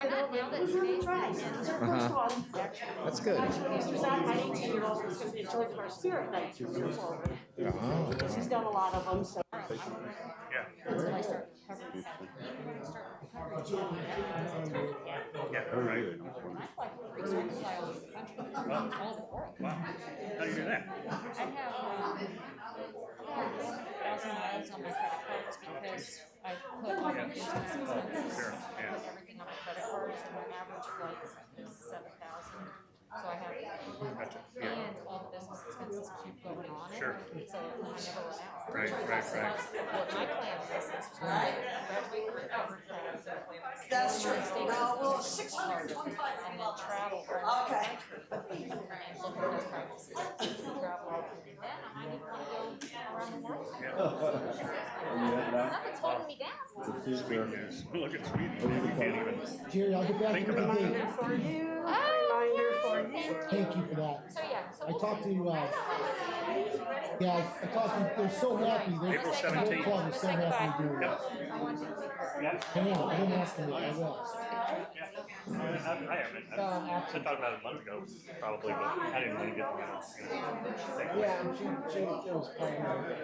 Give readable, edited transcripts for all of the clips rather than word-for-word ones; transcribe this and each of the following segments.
Now that It was really today's nice. weekend, First of all, That's good. she's not my 18-year-old, it's going to be a joy for our spirit night to move forward. She's done a lot of them, so. that's when I started recovering. When I started recovering, Yeah, right. and I fly for 3 circuit miles in the country, all over the world. Wow. How do you do that? I have about 1,000 miles on my credit cards because I put all my business expenses, Sure, I yeah. put everything on my credit cards, and my average flight is 7,000. So I have, Gotcha. Yeah. and all the business expenses keep going on it. Sure. So I never run out. Right. What my plan is to graduate the recovery class. That's true. Well, And then travel around the country and look at those practices. Travel. And then I might even want to go around the world. Nothing's holding me down. Sweden is. Look at Sweden. You can't even Jerry, I'll get back think to about you. it. Reminder for you. Oh, Reminder for yay, you. Thank you for that. So yeah, so I we'll talked see. to, I talked to, they're so happy. They're, April the 17th. club is so happy to do it. I want you to see. I am, I didn't ask them yet, I will. I haven't. I thought about it a month ago, probably, but I didn't want to get them. Yeah, and she it was probably.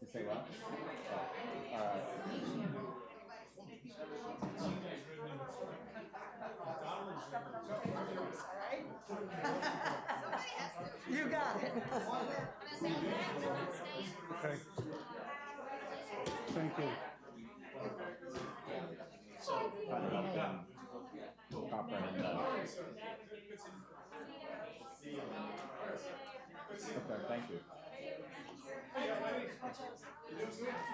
You say what? You got it. Okay. Thank you. Okay, thank you.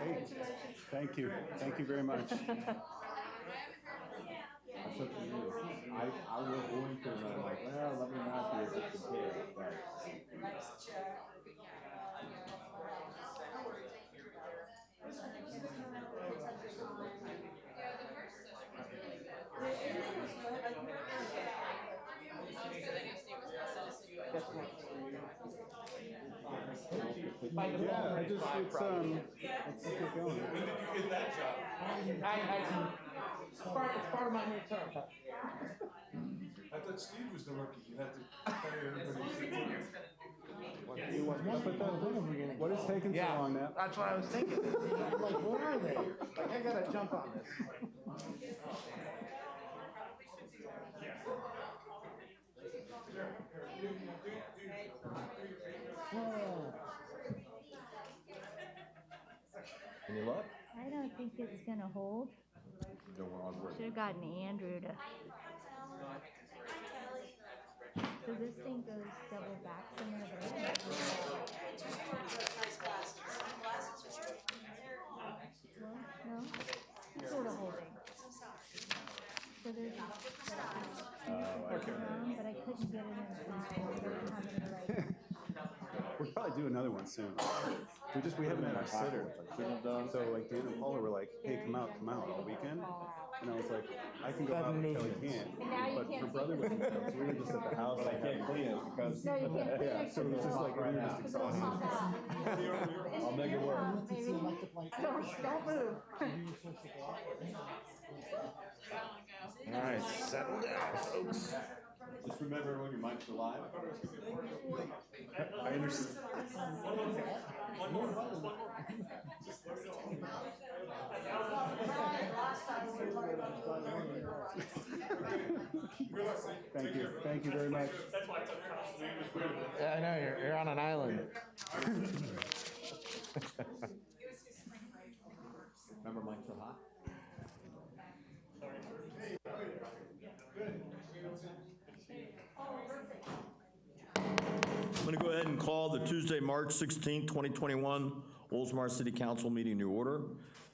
Hey, thank you. Thank you very much. That's up to you. I will go into it and I'm like, well, let me not be able to compare. Yeah, I just, let's get going. When did you get that job? It's part of my new term. I thought Steve was the rookie. You had to hire everybody. What is taking so long now? That's what I was thinking. I'm like, what are they? Like, I gotta jump on this. Any luck? I don't think it's gonna hold. Don't want to Should have gotten Andrew to. So this thing goes double back center, but well, no, it's sort of holding. So there's but I couldn't get it in time. We'll probably do another one soon. We haven't had our sitter. So like Dan and Paula were like, hey, come out all weekend. And I was like, I can go out until he can't. But her brother was in town, so we were just at the house. I can't clean it because No, you can't clean it. so it was just like we were just exhausted. I'll make it work. Don't move. All right, settle down, folks. Just remember when your mic's alive. I understand. Thank you very much. Yeah, I know, you're on an island. Remember Mike's so hot? I'm going to go ahead and call the Tuesday, March 16, 2021 Oldsmar City Council meeting to order.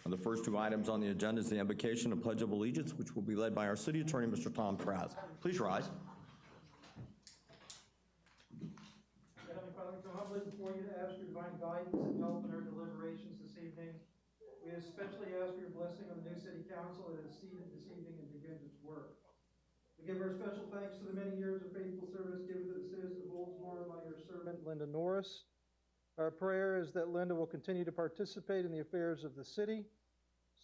And the first two items on the agenda is the invocation and pledge of allegiance, which will be led by our city attorney, Mr. Tom Traz. Please rise. Heavenly Father, we come humbly before you to ask your divine guidance and help in our deliberations this evening. We especially ask for your blessing on the new city council that is seated this evening and begins its work. We give our special thanks to the many years of faithful service given to the citizens of Oldsmar by your servant, Linda Norris. Our prayer is that Linda will continue to participate in the affairs of the city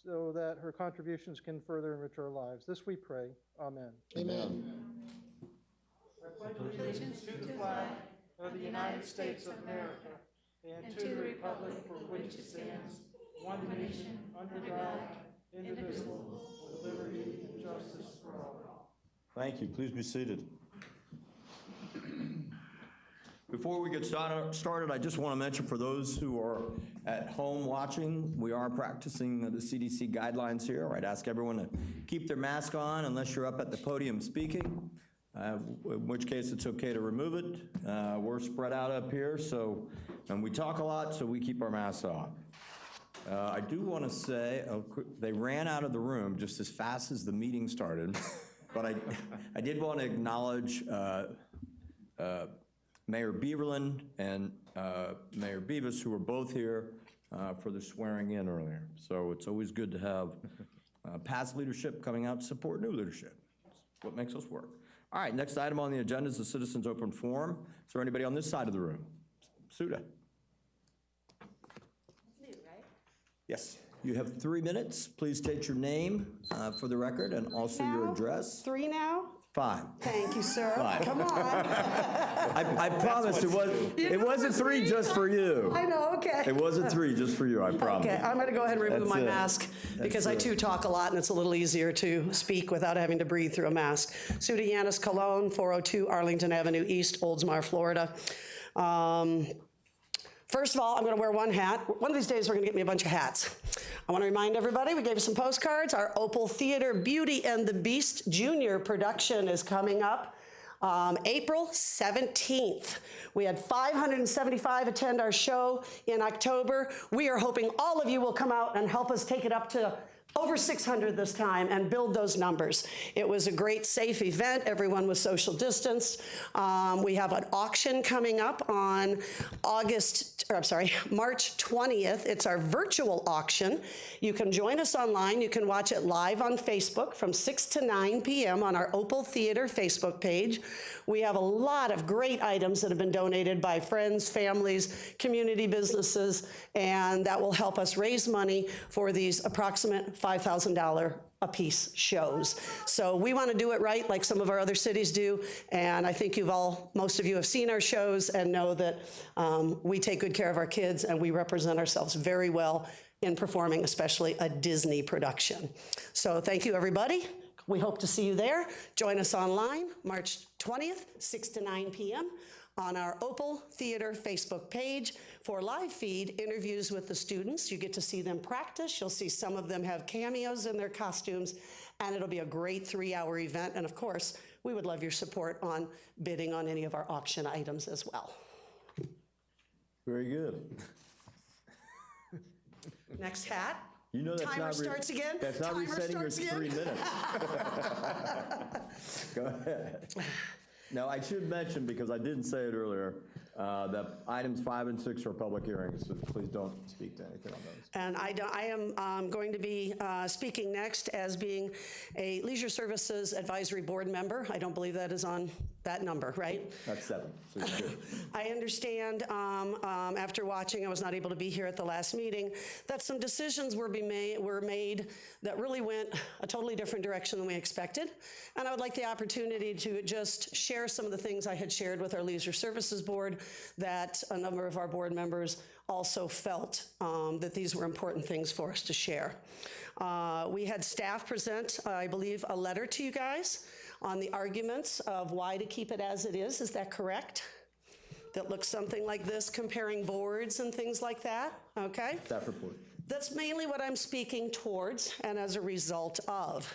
so that her contributions can further enrich our lives. This we pray. Amen. Amen. I pledge allegiance to the flag of the United States of America and to the republic for which it stands, one nation, under God, indivisible, with liberty and justice for all. Thank you. Please be seated. Before we get started, I just want to mention for those who are at home watching, we are practicing the CDC guidelines here. I'd ask everyone to keep their mask on unless you're up at the podium speaking, in which case it's okay to remove it. We're spread out up here, and we talk a lot, so we keep our masks on. I do want to say, they ran out of the room just as fast as the meeting started, but I did want to acknowledge Mayor Beaverland and Mayor Beavis, who were both here for the swearing in earlier. So it's always good to have past leadership coming out to support new leadership. It's what makes us work. All right, next item on the agenda is the Citizens Open Forum. Is there anybody on this side of the room? Suda. New, right? Yes. You have 3 minutes. Please state your name for the record and also your address. 3 now? 5. Thank you, sir. 5. Come on. I promise it wasn't 3 just for you. I know, okay. It wasn't 3 just for you, I promise. Okay, I'm going to go ahead and remove That's my it. mask because That's I too talk a lot and it's a little easier to speak without having to breathe through a mask. Suda Yanis Cologne, 402 Arlington Avenue East, Oldsmar, Florida. First of all, I'm going to wear one hat. One of these days, we're going to get me a bunch of hats. I want to remind everybody, we gave you some postcards. Our Opal Theater Beauty and the Beast Junior production is coming up April 17th. We had 575 attend our show in October. We are hoping all of you will come out and help us take it up to over 600 this time and build those numbers. It was a great, safe event. Everyone was social distanced. We have an auction coming up on March 20th. It's our virtual auction. You can join us online. You can watch it live on Facebook from 6 to 9 p.m. on our Opal Theater Facebook page. We have a lot of great items that have been donated by friends, families, community businesses, and that will help us raise money for these approximate $5,000 a piece shows. So we want to do it right like some of our other cities do, and I think most of you have seen our shows and know that we take good care of our kids and we represent ourselves very well in performing, especially a Disney production. So thank you, everybody. We hope to see you there. Join us online, March 20th, 6 to 9 p.m. on our Opal Theater Facebook page for live feed interviews with the students. You get to see them practice. You'll see some of them have cameos in their costumes, and it'll be a great 3-hour event. And of course, we would love your support on bidding on any of our auction items as well. Very good. Next hat. You know that's Timer starts again. That's not Timer resetting your starts 3 again. minutes. Go ahead. Now, I should mention, because I didn't say it earlier, that items 5 and 6 are public hearings, so please don't speak to anything on those. And I am going to be speaking next as being a Leisure Services Advisory Board member. I don't believe that is on that number, right? That's 7, so you're good. I understand after watching, I was not able to be here at the last meeting, that some decisions were made that really went a totally different direction than we expected. And I would like the opportunity to just share some of the things I had shared with our Leisure Services Board that a number of our board members also felt that these were important things for us to share. We had staff present, I believe, a letter to you guys on the arguments of why to keep it as it is. Is that correct? That looks something like this, comparing boards and things like that, okay? Staff report. That's mainly what I'm speaking towards and as a result of.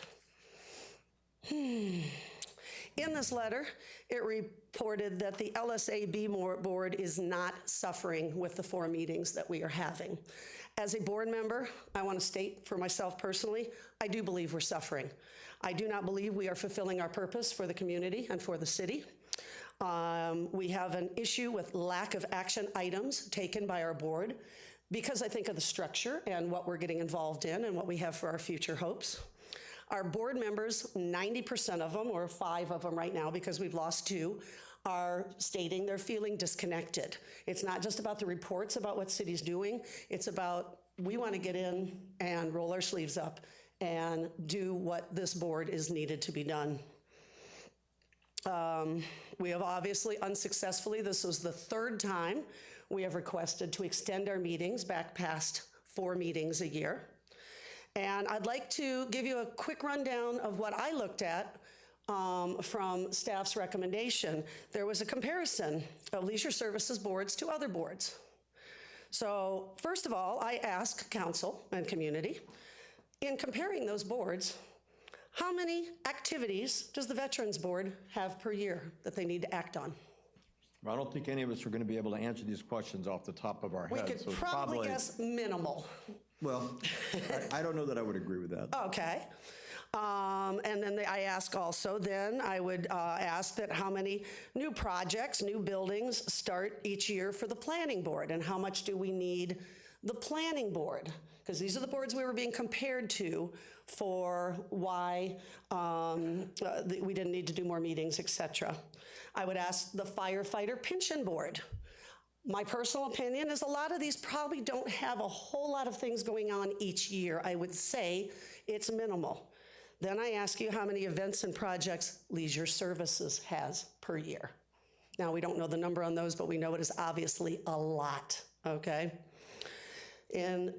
In this letter, it reported that the LSAB board is not suffering with the 4 meetings that we are having. As a board member, I want to state for myself personally, I do believe we're suffering. I do not believe we are fulfilling our purpose for the community and for the city. We have an issue with lack of action items taken by our board because I think of the structure and what we're getting involved in and what we have for our future hopes. Our board members, 90% of them, or 5 of them right now because we've lost 2, are stating they're feeling disconnected. It's not just about the reports about what city's doing, it's about we want to get in and roll our sleeves up and do what this board is needed to be done. We have obviously unsuccessfully, this was the 3rd time we have requested to extend our meetings back past 4 meetings a year. And I'd like to give you a quick rundown of what I looked at from staff's recommendation. There was a comparison of leisure services boards to other boards. So first of all, I asked council and community, in comparing those boards, how many activities does the Veterans Board have per year that they need to act on? I don't think any of us are going to be able to answer these questions off the top of our We heads. could so it's probably guess minimal. Well, I don't know that I would agree with that. Okay. And then I ask also, then I would ask that how many new projects, new buildings start each year for the planning board, and how much do we need the planning board? Because these are the boards we were being compared to for why we didn't need to do more meetings, et cetera. I would ask the firefighter pension board. My personal opinion is a lot of these probably don't have a whole lot of things going on each year. I would say it's minimal. Then I ask you how many events and projects leisure services has per year. Now, we don't know the number on those, but we know it is obviously a lot, okay? In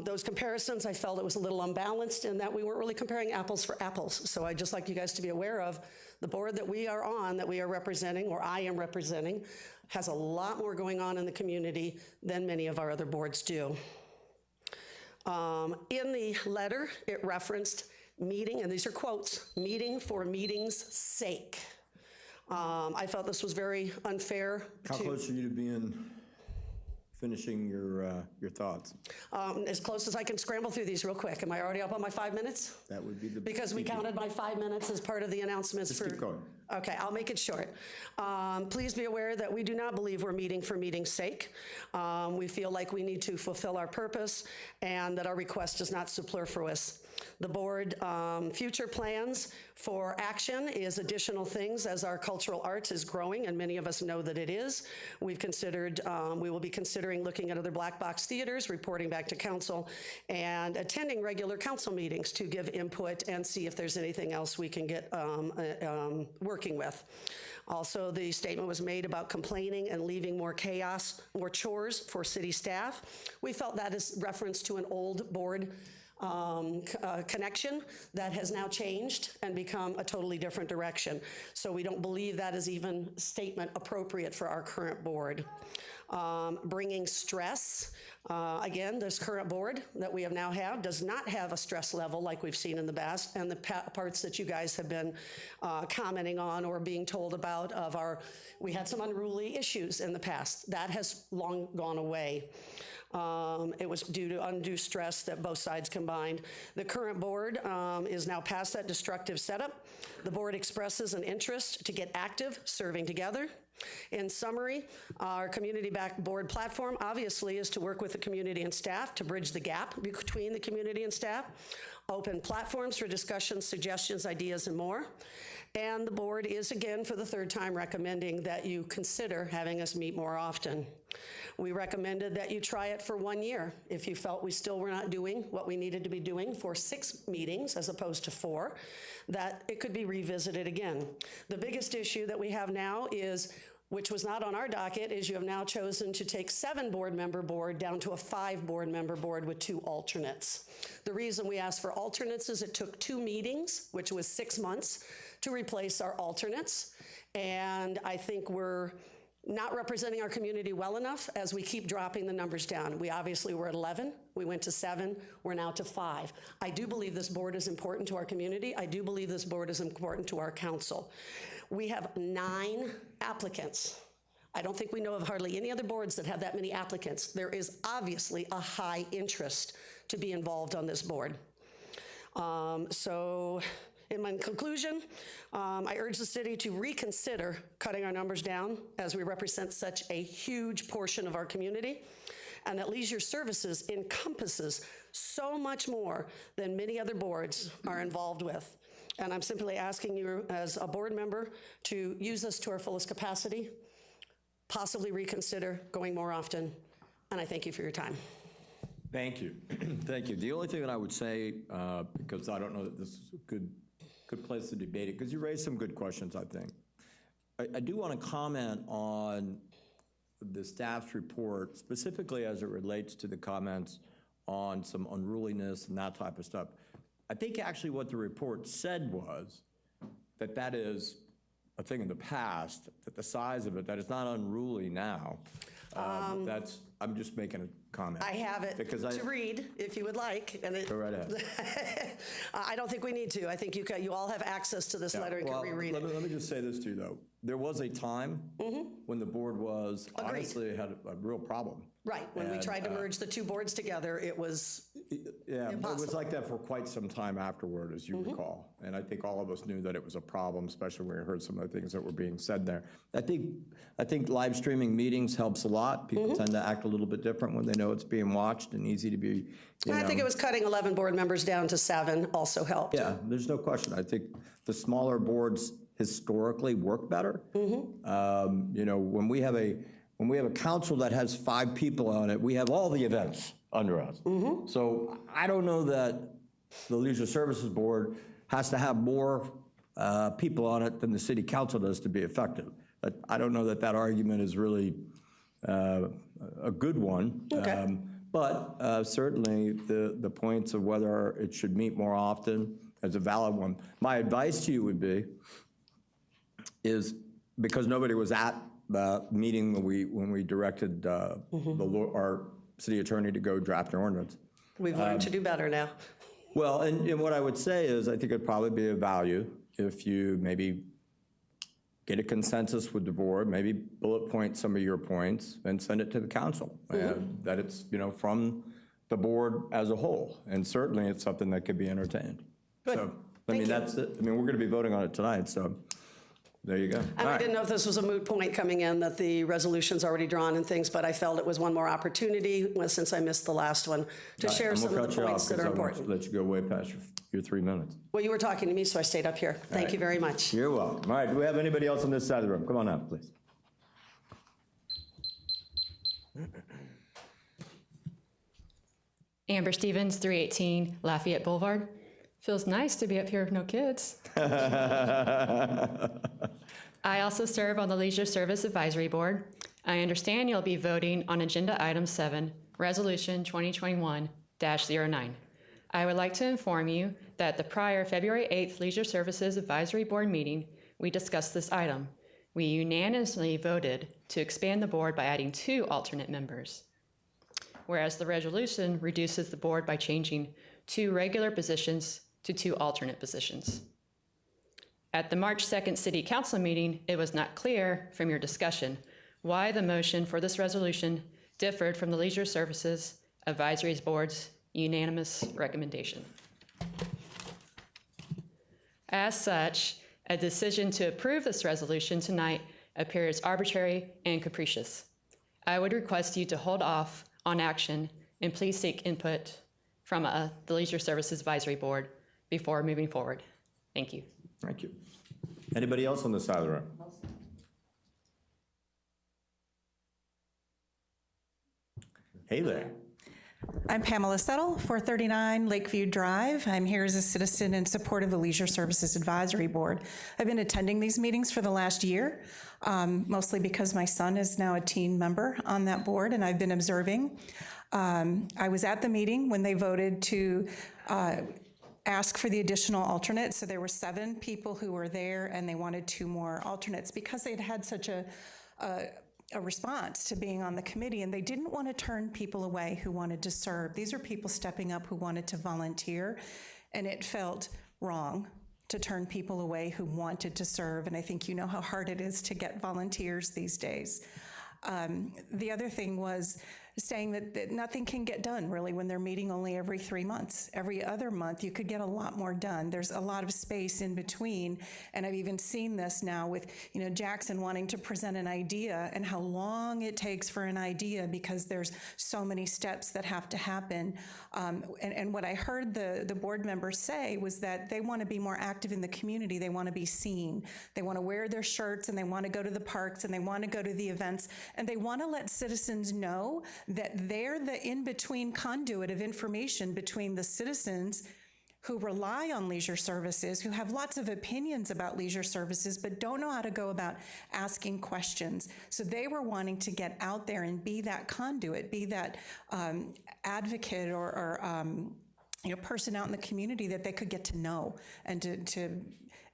those comparisons, I felt it was a little unbalanced in that we weren't really comparing apples for apples. So I'd just like you guys to be aware of the board that we are on, that we are representing, or I am representing, has a lot more going on in the community than many of our other boards do. In the letter, it referenced meeting, and these are quotes, meeting for meeting's sake. I felt this was very unfair. How close are you to being finishing your thoughts? As close as I can scramble through these real quick. Am I already up on my 5 minutes? That would be the Because we counted my 5 minutes as part of the announcements. Just keep going. Okay, I'll make it short. Please be aware that we do not believe we're meeting for meeting's sake. We feel like we need to fulfill our purpose and that our request is not superfluous. The board future plans for action is additional things as our cultural arts is growing, and many of us know that it is. We've considered, we will be considering looking at other black box theaters, reporting back to council, and attending regular council meetings to give input and see if there's anything else we can get working with. Also, the statement was made about complaining and leaving more chaos, more chores for city staff. We felt that is reference to an old board connection that has now changed and become a totally different direction. So we don't believe that is even statement appropriate for our current board. Bringing stress, again, this current board that we now have does not have a stress level like we've seen in the past, and the parts that you guys have been commenting on or being told about of we had some unruly issues in the past. That has long gone away. It was due to undue stress that both sides combined. The current board is now past that destructive setup. The board expresses an interest to get active, serving together. In summary, our community-backed board platform obviously is to work with the community and staff to bridge the gap between the community and staff, open platforms for discussions, suggestions, ideas, and more. And the board is, again, for the 3rd time, recommending that you consider having us meet more often. We recommended that you try it for 1 year. If you felt we still were not doing what we needed to be doing for 6 meetings as opposed to 4, that it could be revisited again. The biggest issue that we have now is, which was not on our docket, is you have now chosen to take 7 board member board down to a 5 board member board with 2 alternates. The reason we asked for alternates is it took 2 meetings, which was 6 months, to replace our alternates. And I think we're not representing our community well enough as we keep dropping the numbers down. We obviously were at 11, we went to 7, we're now to 5. I do believe this board is important to our community. I do believe this board is important to our council. We have 9 applicants. I don't think we know of hardly any other boards that have that many applicants. There is obviously a high interest to be involved on this board. So in my conclusion, I urge the city to reconsider cutting our numbers down as we represent such a huge portion of our community, and that leisure services encompasses so much more than many other boards are involved with. And I'm simply asking you as a board member to use this to our fullest capacity, possibly reconsider going more often, and I thank you for your time. Thank you. Thank you. The only thing that I would say, because I don't know that this is a good place to debate it, because you raised some good questions, I think. I do want to comment on the staff's report, specifically as it relates to the comments on some unruliness and that type of stuff. I think actually what the report said was that that is a thing in the past, that the size of it, that it's not unruly now. I'm just making a comment. I have it to read, if you would like. And Go right ahead. I don't think we need to. I think you all have access to this letter and can reread it. Let me just say this to you, though. There was a time when the board was, honestly, had a real problem. Right, when we tried to merge the 2 boards together, it was Yeah, impossible. it was like that for quite some time afterward, as you recall. And I think all of us knew that it was a problem, especially when we heard some of the things that were being said there. I think live streaming meetings helps a lot. People tend to act a little bit different when they know it's being watched and easy to be, I think it was cutting 11 board members down to 7 also helped. Yeah, there's no question. I think the smaller boards historically work better. You know, when we have a council that has 5 people on it, we have all the events under us. So I don't know that the Leisure Services Board has to have more people on it than the city council does to be effective. But I don't know that that argument is really a good one. Okay. But certainly the points of whether it should meet more often is a valid one. My advice to you would be, is because nobody was at the meeting when we directed our city attorney to go draft an ordinance. We've learned to do better now. Well, and what I would say is I think it'd probably be of value if you maybe get a consensus with the board, maybe bullet point some of your points and send it to the council. That it's, you know, from the board as a whole. And certainly it's something that could be entertained. Good. So, I mean, that's it. I mean, we're going to be voting on it tonight, so there you go. And I didn't know if this was a moot point coming in, that the resolution's already drawn and things, but I felt it was one more opportunity, since I missed the last one, to share some of the points that are important. Let you go way past your 3 minutes. Well, you were talking to me, so I stayed up here. Thank you very much. You're welcome. All right, do we have anybody else on this side of the room? Come on up, please. Amber Stevens, 318 Lafayette Boulevard. Feels nice to be up here with no kids. I also serve on the Leisure Service Advisory Board. I understand you'll be voting on Agenda Item 7, Resolution 2021-09. I would like to inform you that at the prior February 8th Leisure Services Advisory Board meeting, we discussed this item. We unanimously voted to expand the board by adding 2 alternate members, whereas the resolution reduces the board by changing 2 regular positions to 2 alternate positions. At the March 2nd City Council meeting, it was not clear from your discussion why the motion for this resolution differed from the Leisure Services Advisory Board's unanimous recommendation. As such, a decision to approve this resolution tonight appears arbitrary and capricious. I would request you to hold off on action and please seek input from the Leisure Services Advisory Board before moving forward. Thank you. Thank you. Anybody else on this side of the room? Hey there. I'm Pamela Settle, 439 Lakeview Drive. I'm here as a citizen in support of the Leisure Services Advisory Board. I've been attending these meetings for the last year, mostly because my son is now a teen member on that board, and I've been observing. I was at the meeting when they voted to ask for the additional alternates. So there were 7 people who were there, and they wanted 2 more alternates because they'd had such a response to being on the committee, and they didn't want to turn people away who wanted to serve. These are people stepping up who wanted to volunteer, and it felt wrong to turn people away who wanted to serve. And I think you know how hard it is to get volunteers these days. The other thing was saying that nothing can get done really when they're meeting only every 3 months. Every other month, you could get a lot more done. There's a lot of space in between, and I've even seen this now with, Jackson wanting to present an idea and how long it takes for an idea because there's so many steps that have to happen. And what I heard the board members say was that they want to be more active in the community. They want to be seen. They want to wear their shirts, and they want to go to the parks, and they want to go to the events, and they want to let citizens know that they're the in-between conduit of information between the citizens who rely on leisure services, who have lots of opinions about leisure services, but don't know how to go about asking questions. So they were wanting to get out there and be that conduit, be that advocate or person out in the community that they could get to know and to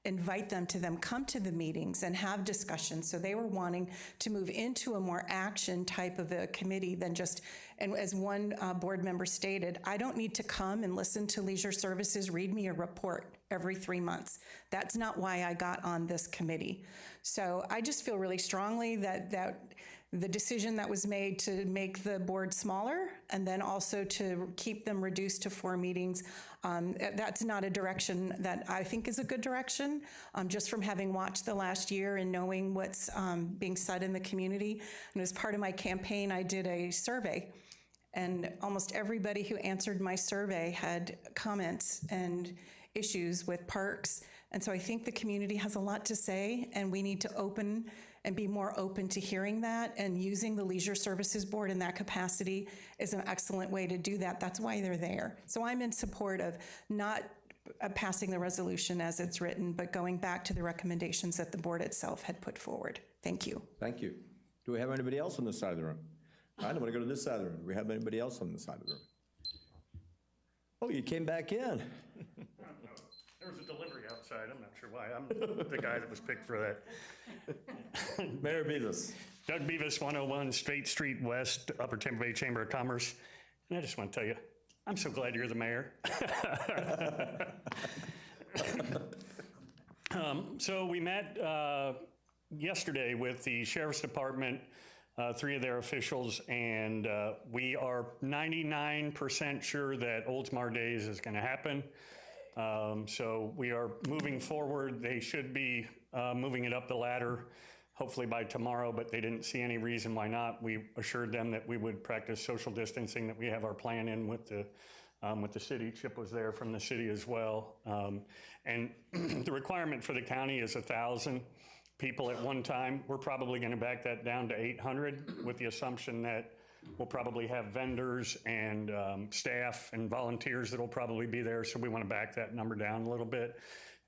invite them to come to the meetings and have discussions. So they were wanting to move into a more action type of a committee than just, and as one board member stated, I don't need to come and listen to leisure services read me a report every 3 months. That's not why I got on this committee. So I just feel really strongly that the decision that was made to make the board smaller and then also to keep them reduced to 4 meetings, that's not a direction that I think is a good direction. Just from having watched the last year and knowing what's being said in the community. And as part of my campaign, I did a survey. And almost everybody who answered my survey had comments and issues with parks. And so I think the community has a lot to say, and we need to open and be more open to hearing that, and using the Leisure Services Board in that capacity is an excellent way to do that. That's why they're there. So I'm in support of not passing the resolution as it's written, but going back to the recommendations that the board itself had put forward. Thank you. Thank you. Do we have anybody else on this side of the room? I don't want to go to this side of the room. Do we have anybody else on this side of the room? Oh, you came back in. There was a delivery outside. I'm not sure why. I'm the guy that was picked for that. Mayor Beavis. Doug Beavis, 101 State Street West, Upper Tampa Bay Chamber of Commerce. And I just want to tell you, I'm so glad you're the mayor. So we met yesterday with the Sheriff's Department, 3 of their officials, and we are 99% sure that Oldsmar Days is going to happen. So we are moving forward. They should be moving it up the ladder, hopefully by tomorrow, but they didn't see any reason why not. We assured them that we would practice social distancing, that we have our plan in with the city. Chip was there from the city as well. And the requirement for the county is 1,000 people at one time. We're probably going to back that down to 800 with the assumption that we'll probably have vendors and staff and volunteers that'll probably be there. So we want to back that number down a little bit.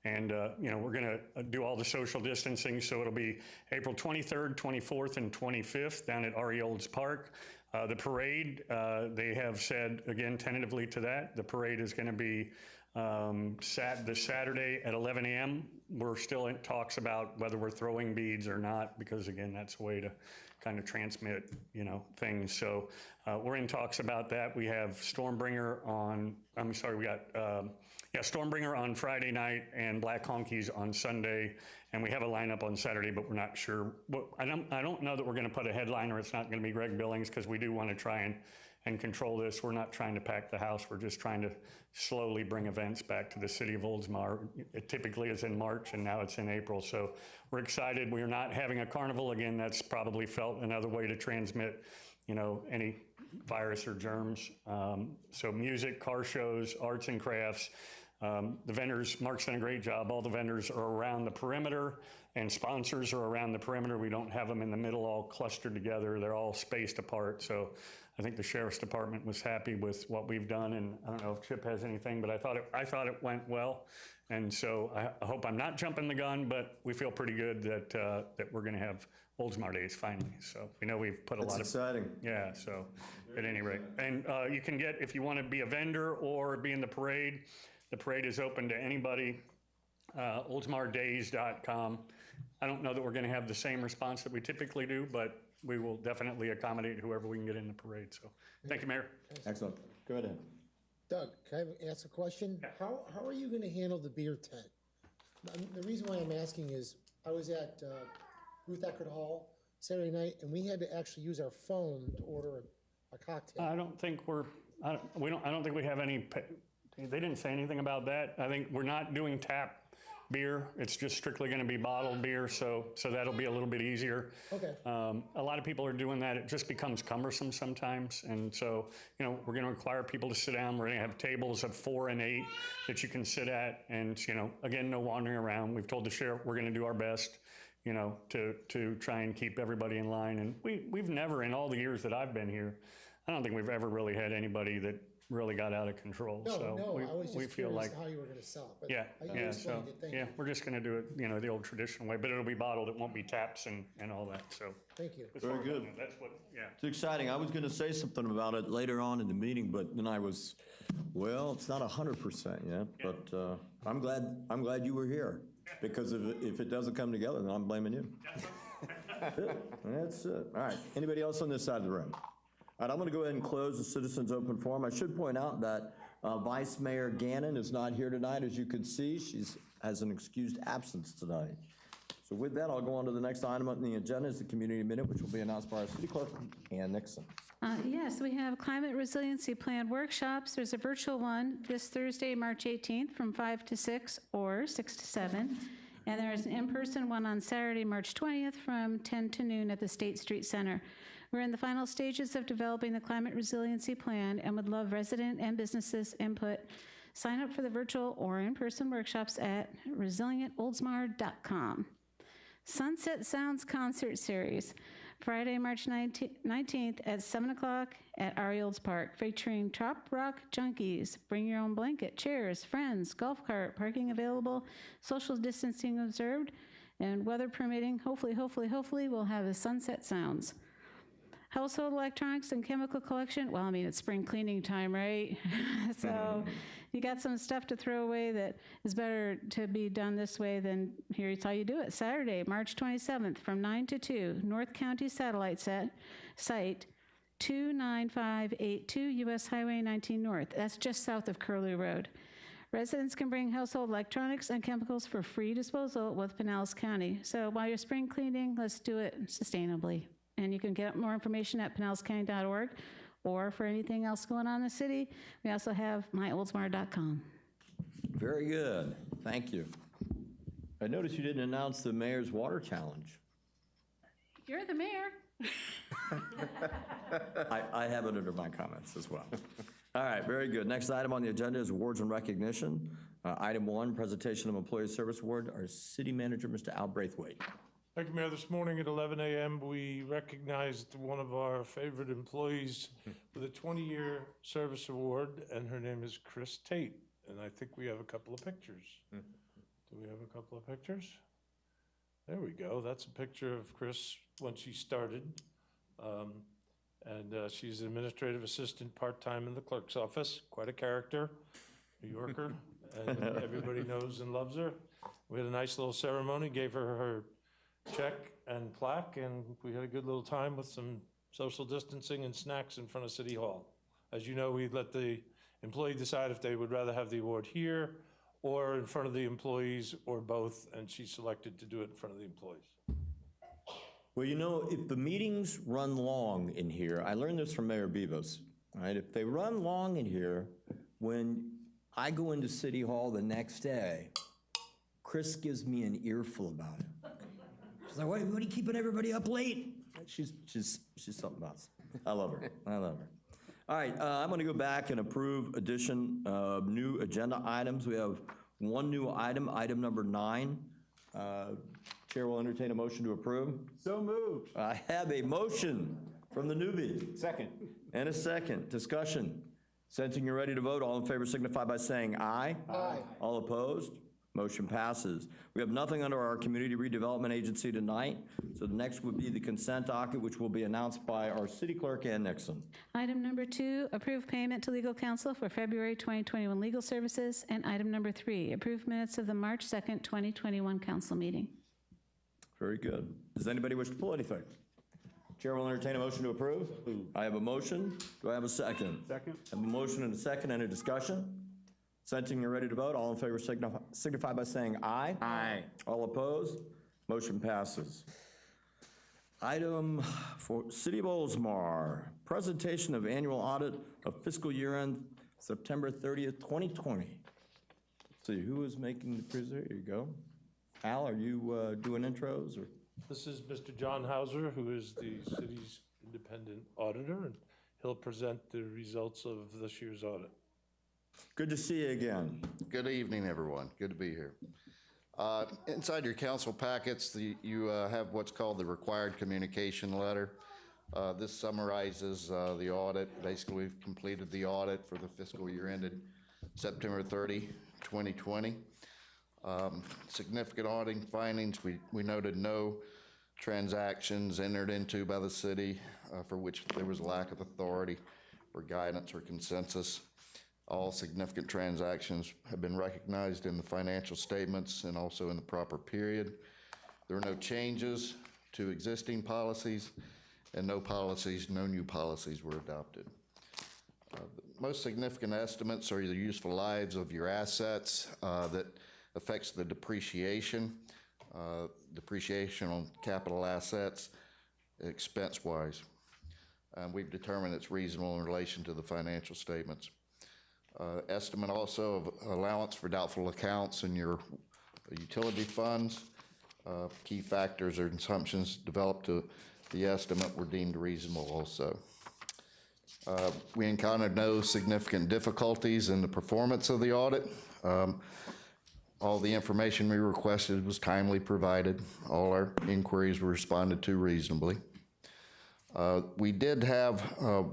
And, we're going to do all the social distancing. So it'll be April 23rd, 24th, and 25th down at R.E. Olds Park. The parade, they have said, again, tentatively to that, the parade is going to be this Saturday at 11 a.m. We're still in talks about whether we're throwing beads or not, because, again, that's a way to kind of transmit, things. So we're in talks about that. We have Stormbringer on, Stormbringer on Friday night and Black Honkies on Sunday. And we have a lineup on Saturday, but we're not sure. I don't know that we're going to put a headliner. It's not going to be Greg Billings, because we do want to try and control this. We're not trying to pack the house. We're just trying to slowly bring events back to the city of Oldsmar. It typically is in March, and now it's in April. So we're excited. We're not having a carnival again. That's probably felt another way to transmit, any virus or germs. So music, car shows, arts and crafts. The vendors, Mark's done a great job. All the vendors are around the perimeter, and sponsors are around the perimeter. We don't have them in the middle all clustered together. They're all spaced apart. So I think the Sheriff's Department was happy with what we've done, and I don't know if Chip has anything, but I thought it went well. And so I hope I'm not jumping the gun, but we feel pretty good that we're going to have Oldsmar Days finally. So we know we've put a lot of... That's exciting. Yeah, so at any rate. And you can get, if you want to be a vendor or be in the parade is open to anybody, oldsmardays.com. I don't know that we're going to have the same response that we typically do, but we will definitely accommodate whoever we can get in the parade. So thank you, Mayor. Excellent. Go ahead. Doug, can I ask a question? Yeah. How are you going to handle the beer tent? The reason why I'm asking is, I was at Ruth Eckerd Hall Saturday night, and we had to actually use our phone to order a cocktail. I don't think I don't think we have any, they didn't say anything about that. I think we're not doing tap beer. It's just strictly going to be bottled beer, so that'll be a little bit easier. Okay. A lot of people are doing that. It just becomes cumbersome sometimes, and so we're going to require people to sit down. We're going to have tables of 4 and 8 that you can sit at, and again, no wandering around. We've told the sheriff we're going to do our best, to try and keep everybody in line. And we've never, in all the years that I've been here, I don't think we've ever really had anybody that really got out of control. No, so I was we just feel curious like how you were going to sell it. But yeah, you so explained it. Thank you. we're just going to do it, the old traditional way, but it'll be bottled. It won't be taps and all that. So Thank you. as far Very as I good. know, that's what. Yeah. It's exciting. I was going to say something about it later on in the meeting, but then I was, it's not 100% yet, but I'm glad you were here, because if it doesn't come together, then I'm blaming you. That's it. All right. Anybody else on this side of the room? All right, I'm going to go ahead and close the citizens' open forum. I should point out that Vice Mayor Gannon is not here tonight. As you can see, she has an excused absence tonight. So with that, I'll go on to the next item on the agenda, is the community minute, which will be announced by our city clerk, Ann Nixon. Yes, we have climate resiliency plan workshops. There's a virtual one this Thursday, March 18th from 5 to 6 or 6 to 7. And there's an in-person one on Saturday, March 20th from 10 to noon at the State Street Center. We're in the final stages of developing the climate resiliency plan and would love resident and businesses input. Sign up for the virtual or in-person workshops at resilientoldsmar.com. Sunset Sounds Concert Series, Friday, March 19th at 7 o'clock at Arields Park, featuring Trop Rock Junkies. Bring your own blanket, chairs, friends, golf cart, parking available, social distancing observed, and weather permitting, hopefully we'll have a Sunset Sounds. Household electronics and chemical collection. Well, it's spring cleaning time, right? So you got some stuff to throw away that is better to be done this way than here's how you do it. Saturday, March 27th from 9 to 2, North County Satellite Site, 29582 US Highway 19 North. That's just south of Curlew Road. Residents can bring household electronics and chemicals for free disposal with Pinellas County. So while you're spring cleaning, let's do it sustainably. And you can get more information at pinellscounty.org, or for anything else going on in the city, we also have myoldsmar.com. Very good. Thank you. I noticed you didn't announce the mayor's water challenge. You're the mayor. I have it under my comments as well. All right, very good. Next item on the agenda is awards and recognition. Item 1, presentation of Employee Service Award. Our city manager, Mr. Al Braithwaite. Thank you, Mayor. This morning at 11 a.m., we recognized one of our favorite employees with a 20-year service award, and her name is Chris Tate. And I think we have a couple of pictures. Do we have a couple of pictures? There we go. That's a picture of Chris when she started. She's an administrative assistant part-time in the clerk's office. Quite a character, New Yorker, and everybody knows and loves her. We had a nice little ceremony, gave her check and plaque, and we had a good little time with some social distancing and snacks in front of City Hall. As you know, we let the employee decide if they would rather have the award here or in front of the employees or both, and she selected to do it in front of the employees. Well, if the meetings run long in here, I learned this from Mayor Bibas, right? If they run long in here, when I go into City Hall the next day, Chris gives me an earful about it. She's like, what are you keeping everybody up late? She's something else. I love her. All right, I'm going to go back and approve addition of new agenda items. We have one new item, item number 9. Chair will entertain a motion to approve. So moved. I have a motion from the newbie. Second. And a second. Discussion. Sensing you're ready to vote, all in favor signify by saying aye. Aye. All opposed? Motion passes. We have nothing under our Community Redevelopment Agency tonight, so the next would be the consent docket, which will be announced by our city clerk, Ann Nixon. Item number 2, approve payment to legal counsel for February 2021 legal services. And item number 3, approve minutes of the March 2nd, 2021 council meeting. Very good. Does anybody wish to pull anything? Chair will entertain a motion to approve. I have a motion. Do I have a second? Second. I have a motion and a second. Any discussion? Sensing you're ready to vote, all in favor signify by saying aye. Aye. All opposed? Motion passes. Item for City of Oldsmar, presentation of annual audit of fiscal year end September 30th, 2020. Let's see, who is making the presentation? Here you go. Al, are you doing intros or? This is Mr. John Hauser, who is the city's independent auditor, and he'll present the results of this year's audit. Good to see you again. Good evening, everyone. Good to be here. Inside your council packets, you have what's called the required communication letter. This summarizes the audit. Basically, we've completed the audit for the fiscal year ended September 30, 2020. Significant auditing findings. We noted no transactions entered into by the city for which there was a lack of authority or guidance or consensus. All significant transactions have been recognized in the financial statements and also in the proper period. There are no changes to existing policies, and no new policies were adopted. The most significant estimates are the useful lives of your assets that affects the depreciation on capital assets, expense-wise. We've determined it's reasonable in relation to the financial statements. Estimate also of allowance for doubtful accounts in your utility funds. Key factors or assumptions developed to the estimate were deemed reasonable also. We encountered no significant difficulties in the performance of the audit. All the information we requested was timely provided. All our inquiries were responded to reasonably. We did have a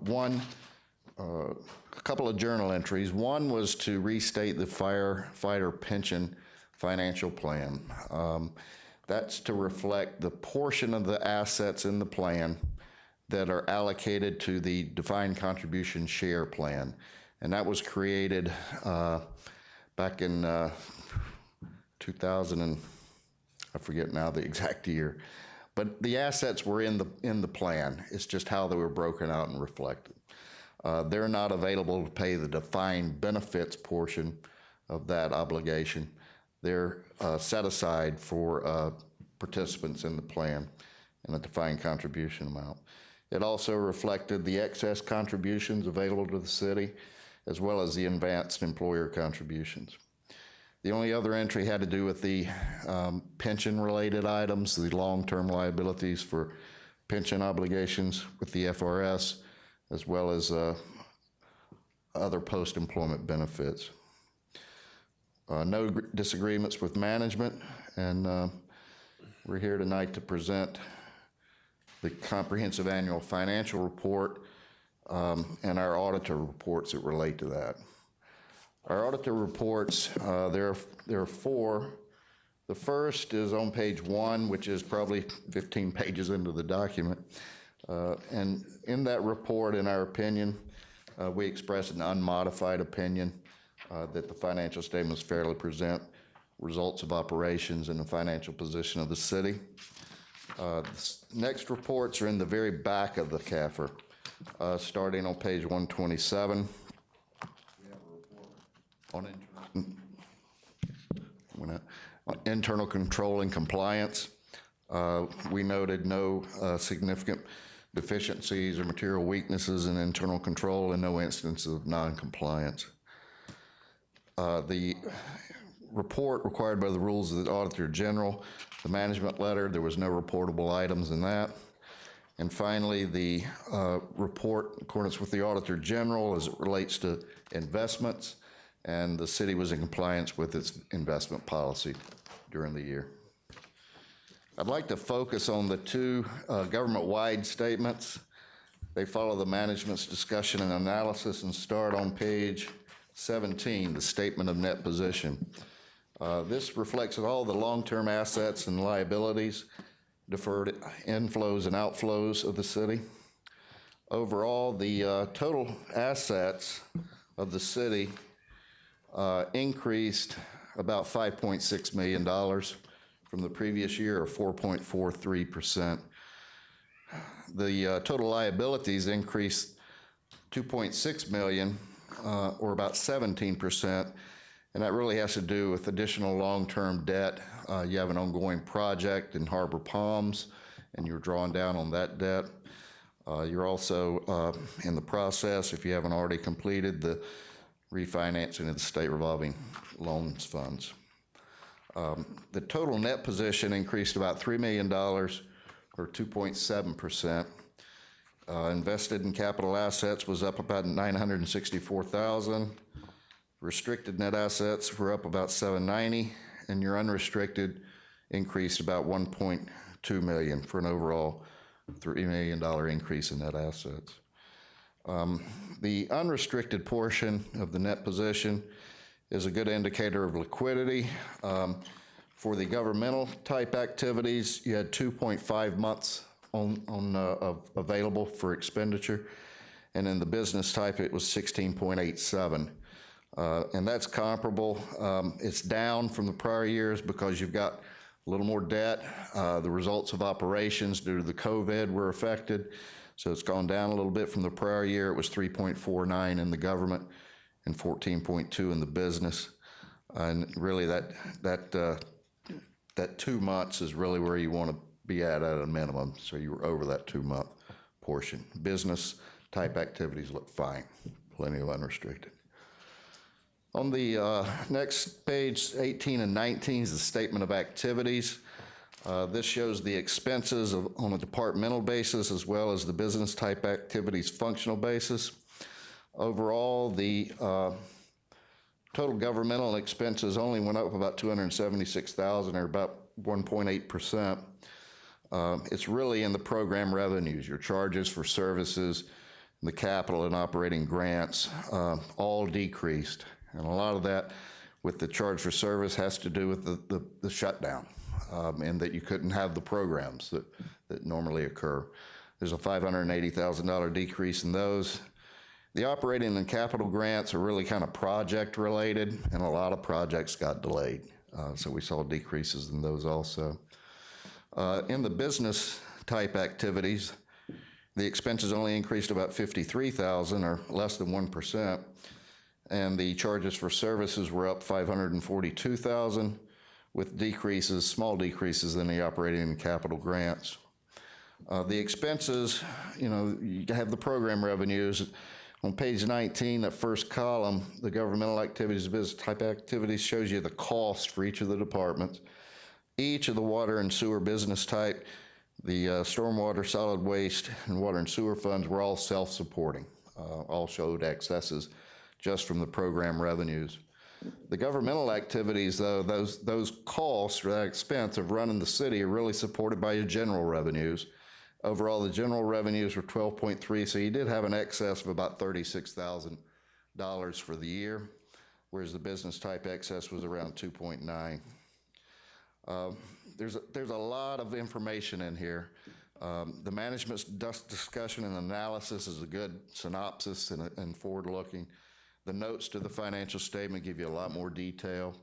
couple of journal entries. One was to restate the firefighter pension financial plan. That's to reflect the portion of the assets in the plan that are allocated to the defined contribution share plan. And that was created back in 2000 and I forget now the exact year. But the assets were in the plan. It's just how they were broken out and reflected. They're not available to pay the defined benefits portion of that obligation. They're set aside for participants in the plan and a defined contribution amount. It also reflected the excess contributions available to the city, as well as the advanced employer contributions. The only other entry had to do with the pension-related items, the long-term liabilities for pension obligations with the FRS, as well as other post-employment benefits. No disagreements with management, and we're here tonight to present the comprehensive annual financial report and our auditor reports that relate to that. Our auditor reports, there are four. The first is on page 1, which is probably 15 pages into the document. And in that report, in our opinion, we express an unmodified opinion that the financial statements fairly present results of operations and the financial position of the city. Next reports are in the very back of the CAFR, starting on page 127. We have a report on internal control and compliance. We noted no significant deficiencies or material weaknesses in internal control and no instances of non-compliance. The report required by the rules of the Auditor General, the management letter, there was no reportable items in that. And finally, the report in accordance with the Auditor General as it relates to investments, and the city was in compliance with its investment policy during the year. I'd like to focus on the two government-wide statements. They follow the management's discussion and analysis and start on page 17, the statement of net position. This reflects all the long-term assets and liabilities, deferred inflows and outflows of the city. Overall, the total assets of the city increased about $5.6 million from the previous year, or 4.43%. The total liabilities increased $2.6 million, or about 17%, and that really has to do with additional long-term debt. You have an ongoing project in Harbor Palms, and you're drawing down on that debt. You're also in the process, if you haven't already completed, the refinancing of the state revolving loans funds. The total net position increased about $3 million, or 2.7%. Invested in capital assets was up about $964,000. Restricted net assets were up about $790,000, and your unrestricted increased about $1.2 million for an overall $3 million increase in net assets. The unrestricted portion of the net position is a good indicator of liquidity. For the governmental type activities, you had 2.5 months available for expenditure, and in the business type, it was 16.87. And that's comparable. It's down from the prior years because you've got a little more debt. The results of operations due to the COVID were affected, so it's gone down a little bit from the prior year. It was 3.49 in the government and 14.2 in the business. And really that 2 months is really where you want to be at a minimum, so you were over that 2-month portion. Business type activities look fine, plenty of unrestricted. On the next page, 18 and 19 is the statement of activities. This shows the expenses on a departmental basis as well as the business type activities functional basis. Overall, the total governmental expenses only went up about $276,000, or about 1.8%. It's really in the program revenues, your charges for services, the capital and operating grants, all decreased. And a lot of that with the charge for service has to do with the shutdown, and that you couldn't have the programs that normally occur. There's a $580,000 decrease in those. The operating and capital grants are really kind of project related, and a lot of projects got delayed. So we saw decreases in those also. In the business type activities, the expenses only increased about $53,000, or less than 1%. And the charges for services were up $542,000, with decreases, small decreases in the operating and capital grants. The expenses, you have the program revenues. On page 19, that first column, the governmental activities, business type activities, shows you the cost for each of the departments. Each of the water and sewer business type, the stormwater, solid waste, and water and sewer funds were all self-supporting. All showed excesses just from the program revenues. The governmental activities, though, those costs or that expense of running the city are really supported by your general revenues. Overall, the general revenues were 12.3, so you did have an excess of about $36,000 for the year, whereas the business type excess was around 2.9. There's a lot of information in here. The management's discussion and analysis is a good synopsis and forward-looking. The notes to the financial statement give you a lot more detail.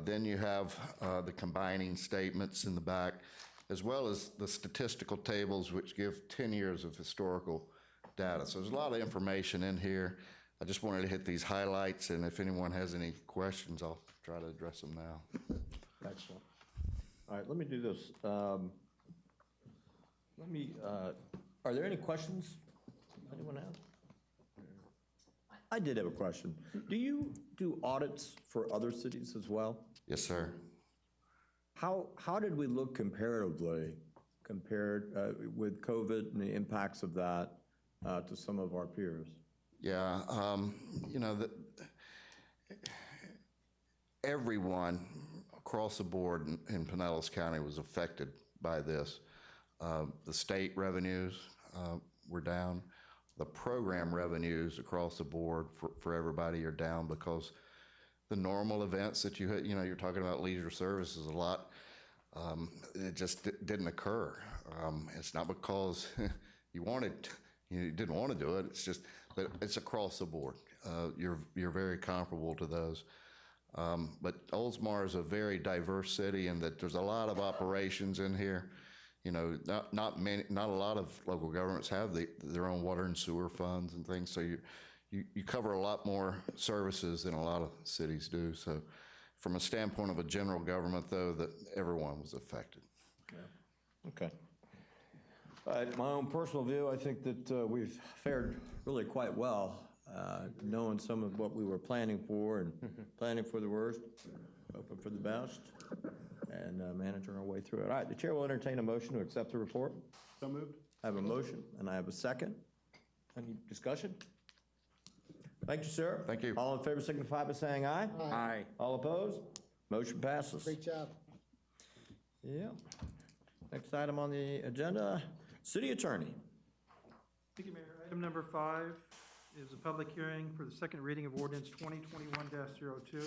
Then you have the combining statements in the back, as well as the statistical tables, which give 10 years of historical data. So there's a lot of information in here. I just wanted to hit these highlights, and if anyone has any questions, I'll try to address them now. Excellent. All right, let me do this. Are there any questions anyone has? I did have a question. Do you do audits for other cities as well? Yes, sir. How did we look comparatively compared with COVID and the impacts of that to some of our peers? Yeah, everyone across the board in Pinellas County was affected by this. The state revenues were down. The program revenues across the board for everybody are down because the normal events that you're talking about leisure services a lot, it just didn't occur. It's not because you didn't want to do it. It's just that it's across the board. You're very comparable to those. But Oldsmar is a very diverse city in that there's a lot of operations in here. Not a lot of local governments have their own water and sewer funds and things. So you cover a lot more services than a lot of cities do. So from a standpoint of a general government, though, that everyone was affected. Okay. My own personal view, I think that we've fared really quite well, knowing some of what we were planning for and planning for the worst, hoping for the best, and managing our way through it. All right, the chair will entertain a motion to accept the report. So moved. I have a motion, and I have a second. Any discussion? Thank you, sir. Thank you. All in favor signify by saying aye. Aye. All opposed? Motion passes. Great job. Yeah. Next item on the agenda, city attorney. Thank you, Mayor. Item number 5 is a public hearing for the second reading of ordinance 2021-02. I'm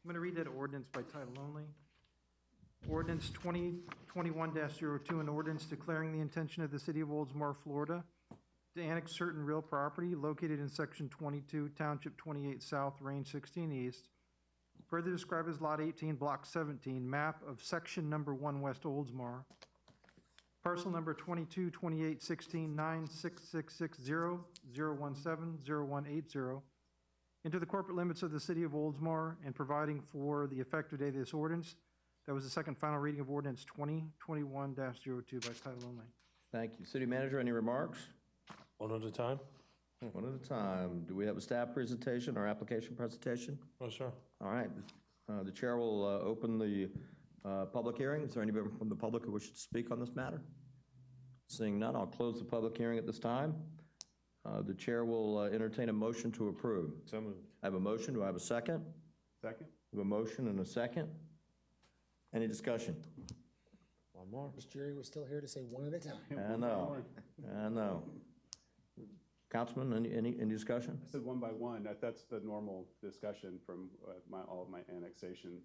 going to read that ordinance by title only. Ordinance 2021-02, an ordinance declaring the intention of the city of Oldsmar, Florida, to annex certain real property located in section 22, township 28 south, range 16 east, further described as lot 18, block 17, map of section number 1 West Oldsmar, parcel number 22 28 16 96660 017 0180, into the corporate limits of the city of Oldsmar, and providing for the effective date of this ordinance. That was the second final reading of ordinance 2021-02 by title only. Thank you. City manager, any remarks? One at a time? One at a time. Do we have a staff presentation or application presentation? No, sir. All right. The chair will open the public hearing. Is there anybody from the public who wishes to speak on this matter? Seeing none, I'll close the public hearing at this time. The chair will entertain a motion to approve. So moved. I have a motion. Do I have a second? Second? I have a motion and a second. Any discussion? One more. Mr. Jerry was still here to say one at a time. I know. I know. Councilman, any discussion? I said one by one. That's the normal discussion from all of my annexation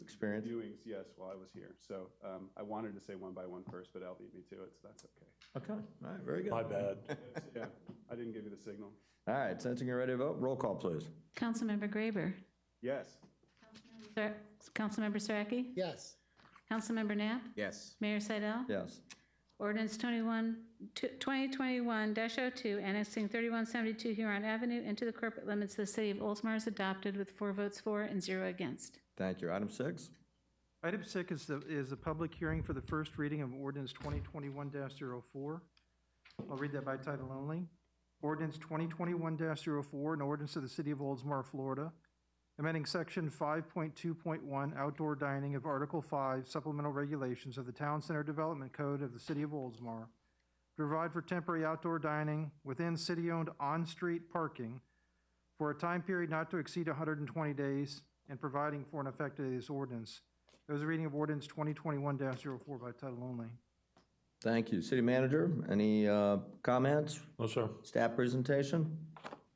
Experience? viewings, yes, while I was here. So I wanted to say one by one first, but Al beat me to it, so that's okay. Okay, all right, very good. My bad. Yeah, I didn't give you the signal. All right, sensing you're ready to vote, roll call, please. Councilmember Graber. Yes. Councilmember Saraki? Yes. Councilmember Knapp? Yes. Mayor Seidel? Yes. Ordinance 2021-02, annexing 3172 Huron Avenue into the corporate limits of the city of Oldsmar is adopted with 4 votes for and 0 against. Thank you. Item 6. Item 6 is a public hearing for the first reading of ordinance 2021-04. I'll read that by title only. Ordinance 2021-04, an ordinance of the city of Oldsmar, Florida, amending section 5.2.1 outdoor dining of Article 5 supplemental regulations of the Town Center Development Code of the city of Oldsmar, to provide for temporary outdoor dining within city-owned on-street parking for a time period not to exceed 120 days, and providing for an effective date of this ordinance. There was a reading of ordinance 2021-04 by title only. Thank you. City manager, any comments? No, sir. Staff presentation?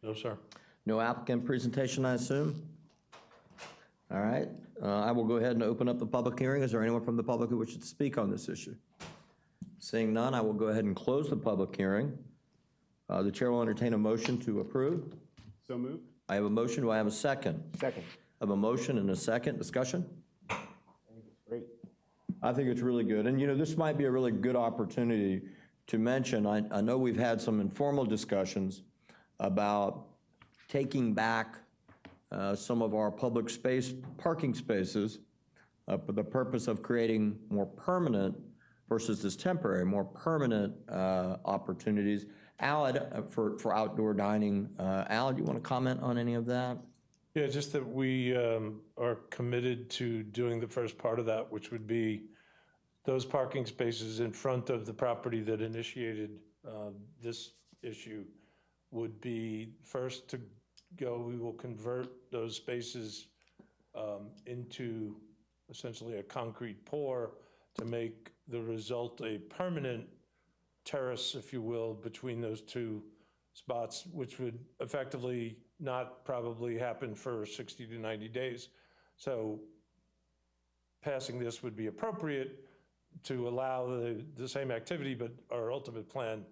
No, sir. No applicant presentation, I assume? All right, I will go ahead and open up the public hearing. Is there anyone from the public who wishes to speak on this issue? Seeing none, I will go ahead and close the public hearing. The chair will entertain a motion to approve. So moved? I have a motion. Do I have a second? Second. I have a motion and a second. Discussion? Great. I think it's really good. And, you know, this might be a really good opportunity to mention, I know we've had some informal discussions about taking back some of our public space, parking spaces, for the purpose of creating more permanent versus this temporary, more permanent opportunities. Al, for outdoor dining, Al, do you want to comment on any of that? Yeah, just that we are committed to doing the first part of that, which would be those parking spaces in front of the property that initiated this issue would be first to go. We will convert those spaces into essentially a concrete pour to make the result a permanent terrace, if you will, between those two spots, which would effectively not probably happen for 60 to 90 days. So passing this would be appropriate to allow the same activity, but our ultimate plan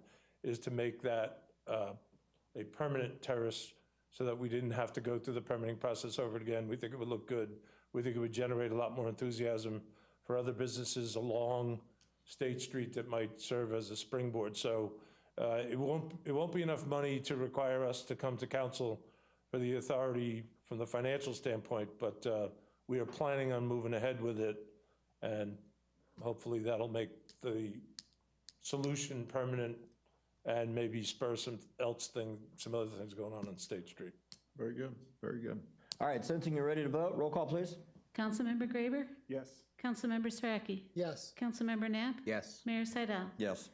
is to make that a permanent terrace so that we didn't have to go through the permitting process over again. We think it would look good. We think it would generate a lot more enthusiasm for other businesses along State Street that might serve as a springboard. So It won't be enough money to require us to come to council for the authority from the financial standpoint, but we are planning on moving ahead with it, and hopefully that'll make the solution permanent and maybe spur some other things going on State Street. Very good, very good. All right, sensing you're ready to vote, roll call, please. Councilmember Graber? Yes. Councilmember Strachey? Yes. Councilmember Knapp? Yes. Mayor Seidel? Yes.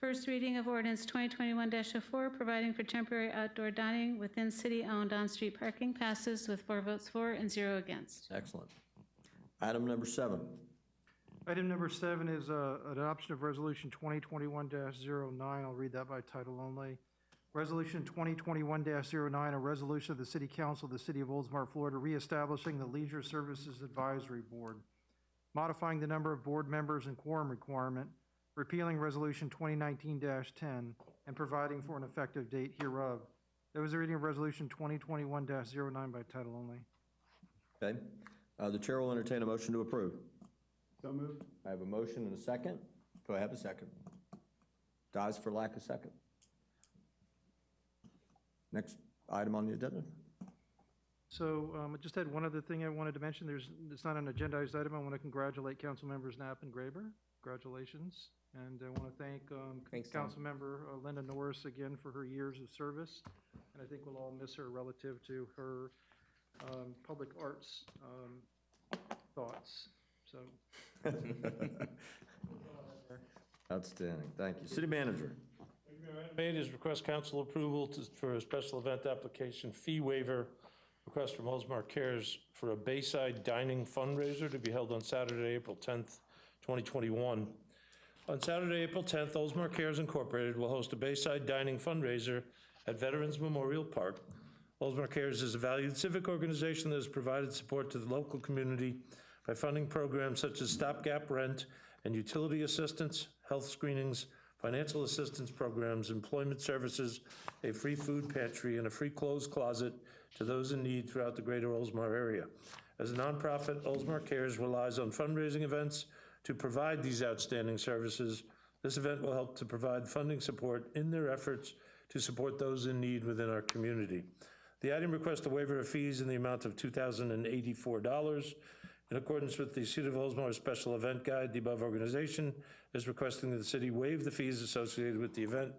First reading of ordinance 2021-04, providing for temporary outdoor dining within city-owned on-street parking passes with 4 votes for and 0 against. Excellent. Item number 7. Item number 7 is adoption of resolution 2021-09. I'll read that by title only. Resolution 2021-09, a resolution of the City Council of the City of Oldsmar, Florida, reestablishing the Leisure Services Advisory Board, modifying the number of board members and quorum requirement, repealing Resolution 2019-10, and providing for an effective date hereof. That was the reading of Resolution 2021-09 by title only. Okay. The chair will entertain a motion to approve. So moved. I have a motion and a second. Do I have a second? Dies for lack of second. Next item on the agenda. So I just had one other thing I wanted to mention. It's not an agendized item. I want to congratulate council members Knapp and Graber. Congratulations. And I want to thank council member Linda Norris again for her years of service. And I think we'll all miss her relative to her public arts thoughts. So. Outstanding. Thank you. City manager. Item 8 is request council approval for a special event application fee waiver request from Oldsmar Cares for a Bayside Dining fundraiser to be held on Saturday, April 10th, 2021. On Saturday, April 10th, Oldsmar Cares Incorporated will host a Bayside Dining fundraiser at Veterans Memorial Park. Oldsmar Cares is a valued civic organization that has provided support to the local community by funding programs such as stopgap rent and utility assistance, health screenings, financial assistance programs, employment services, a free food pantry, and a free clothes closet to those in need throughout the greater Oldsmar area. As a nonprofit, Oldsmar Cares relies on fundraising events to provide these outstanding services. This event will help to provide funding support in their efforts to support those in need within our community. The item requests a waiver of fees in the amount of $2,084. In accordance with the City of Oldsmar Special Event Guide, the above organization is requesting that the city waive the fees associated with the event.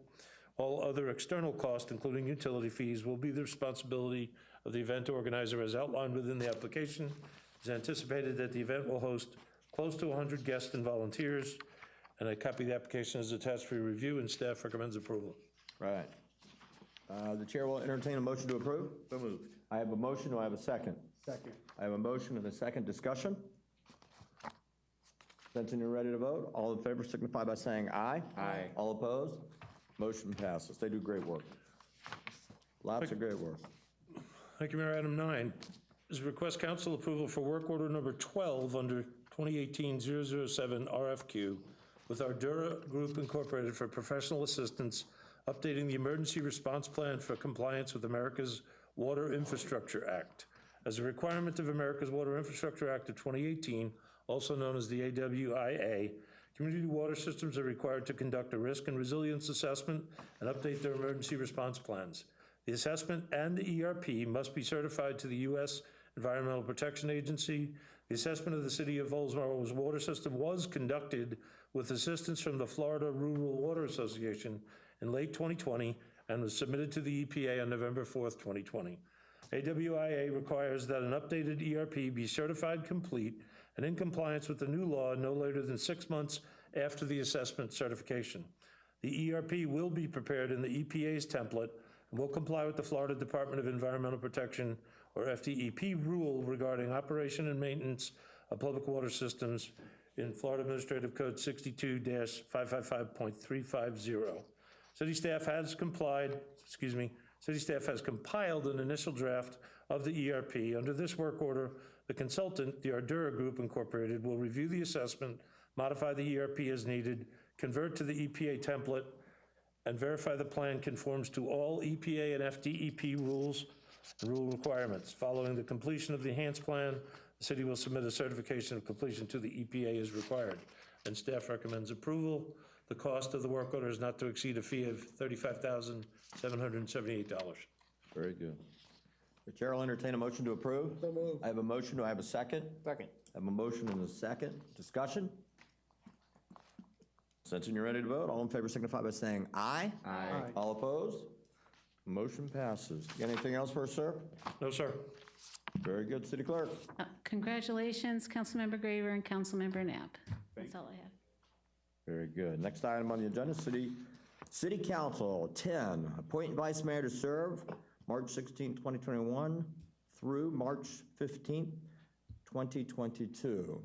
All other external costs, including utility fees, will be the responsibility of the event organizer as outlined within the application. It's anticipated that the event will host close to 100 guests and volunteers, and a copy of the application is attached for your review, and staff recommends approval. Right. The chair will entertain a motion to approve. So moved. I have a motion. Do I have a second? Second. I have a motion and a second. Discussion? Sensing you're ready to vote, all in favor signify by saying aye. Aye. All opposed? Motion passes. They do great work. Lots of great work. Thank you, Mayor. Item 9 is request council approval for work order number 12 under 2018-007 RFQ with our Dura Group Incorporated for professional assistance, updating the emergency response plan for compliance with America's Water Infrastructure Act. As a requirement of America's Water Infrastructure Act of 2018, also known as the AWIA, community water systems are required to conduct a risk and resilience assessment and update their emergency response plans. The assessment and the ERP must be certified to the U.S. Environmental Protection Agency. The assessment of the City of Oldsmar's water system was conducted with assistance from the Florida Rural Water Association in late 2020 and was submitted to the EPA on November 4th, 2020. AWIA requires that an updated ERP be certified complete and in compliance with the new law no later than 6 months after the assessment certification. The ERP will be prepared in the EPA's template and will comply with the Florida Department of Environmental Protection, or FDEP, rule regarding operation and maintenance of public water systems in Florida Administrative Code 62-555.350. City staff has compiled an initial draft of the ERP. Under this work order, the consultant, the Dura Group Incorporated, will review the assessment, modify the ERP as needed, convert to the EPA template, and verify the plan conforms to all EPA and FDEP rules and rule requirements. Following the completion of the enhanced plan, the city will submit a certification of completion to the EPA as required, and staff recommends approval. The cost of the work order is not to exceed a fee of $35,778. Very good. The chair will entertain a motion to approve. So moved. I have a motion. Do I have a second? Second. I have a motion and a second. Discussion? Since you're ready to vote, all in favor signify by saying aye. Aye. All opposed? Motion passes. You got anything else for us, sir? No, sir. Very good, City Clerk. Congratulations, Councilmember Graver and Councilmember Knapp. That's all I have. Very good. Next item on the agenda, City Council, 10, appoint vice mayor to serve March 16, 2021 through March 15, 2022.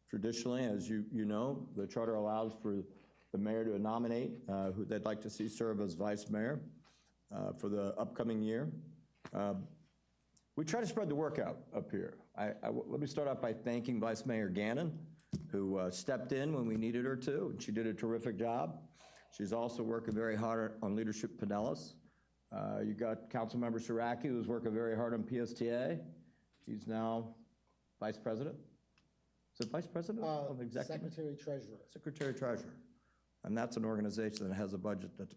Traditionally, as you know, the charter allows for the mayor to nominate who they'd like to see serve as vice mayor for the upcoming year. We try to spread the work out up here. Let me start out by thanking Vice Mayor Gannon, who stepped in when we needed her to, and she did a terrific job. She's also working very hard on Leadership Pinellas. You got Councilmember Siraki, who's working very hard on PSTA. He's now Vice President. Is it Vice President? Of Executive? Secretary Treasurer. Secretary Treasurer. And that's an organization that has a budget that's,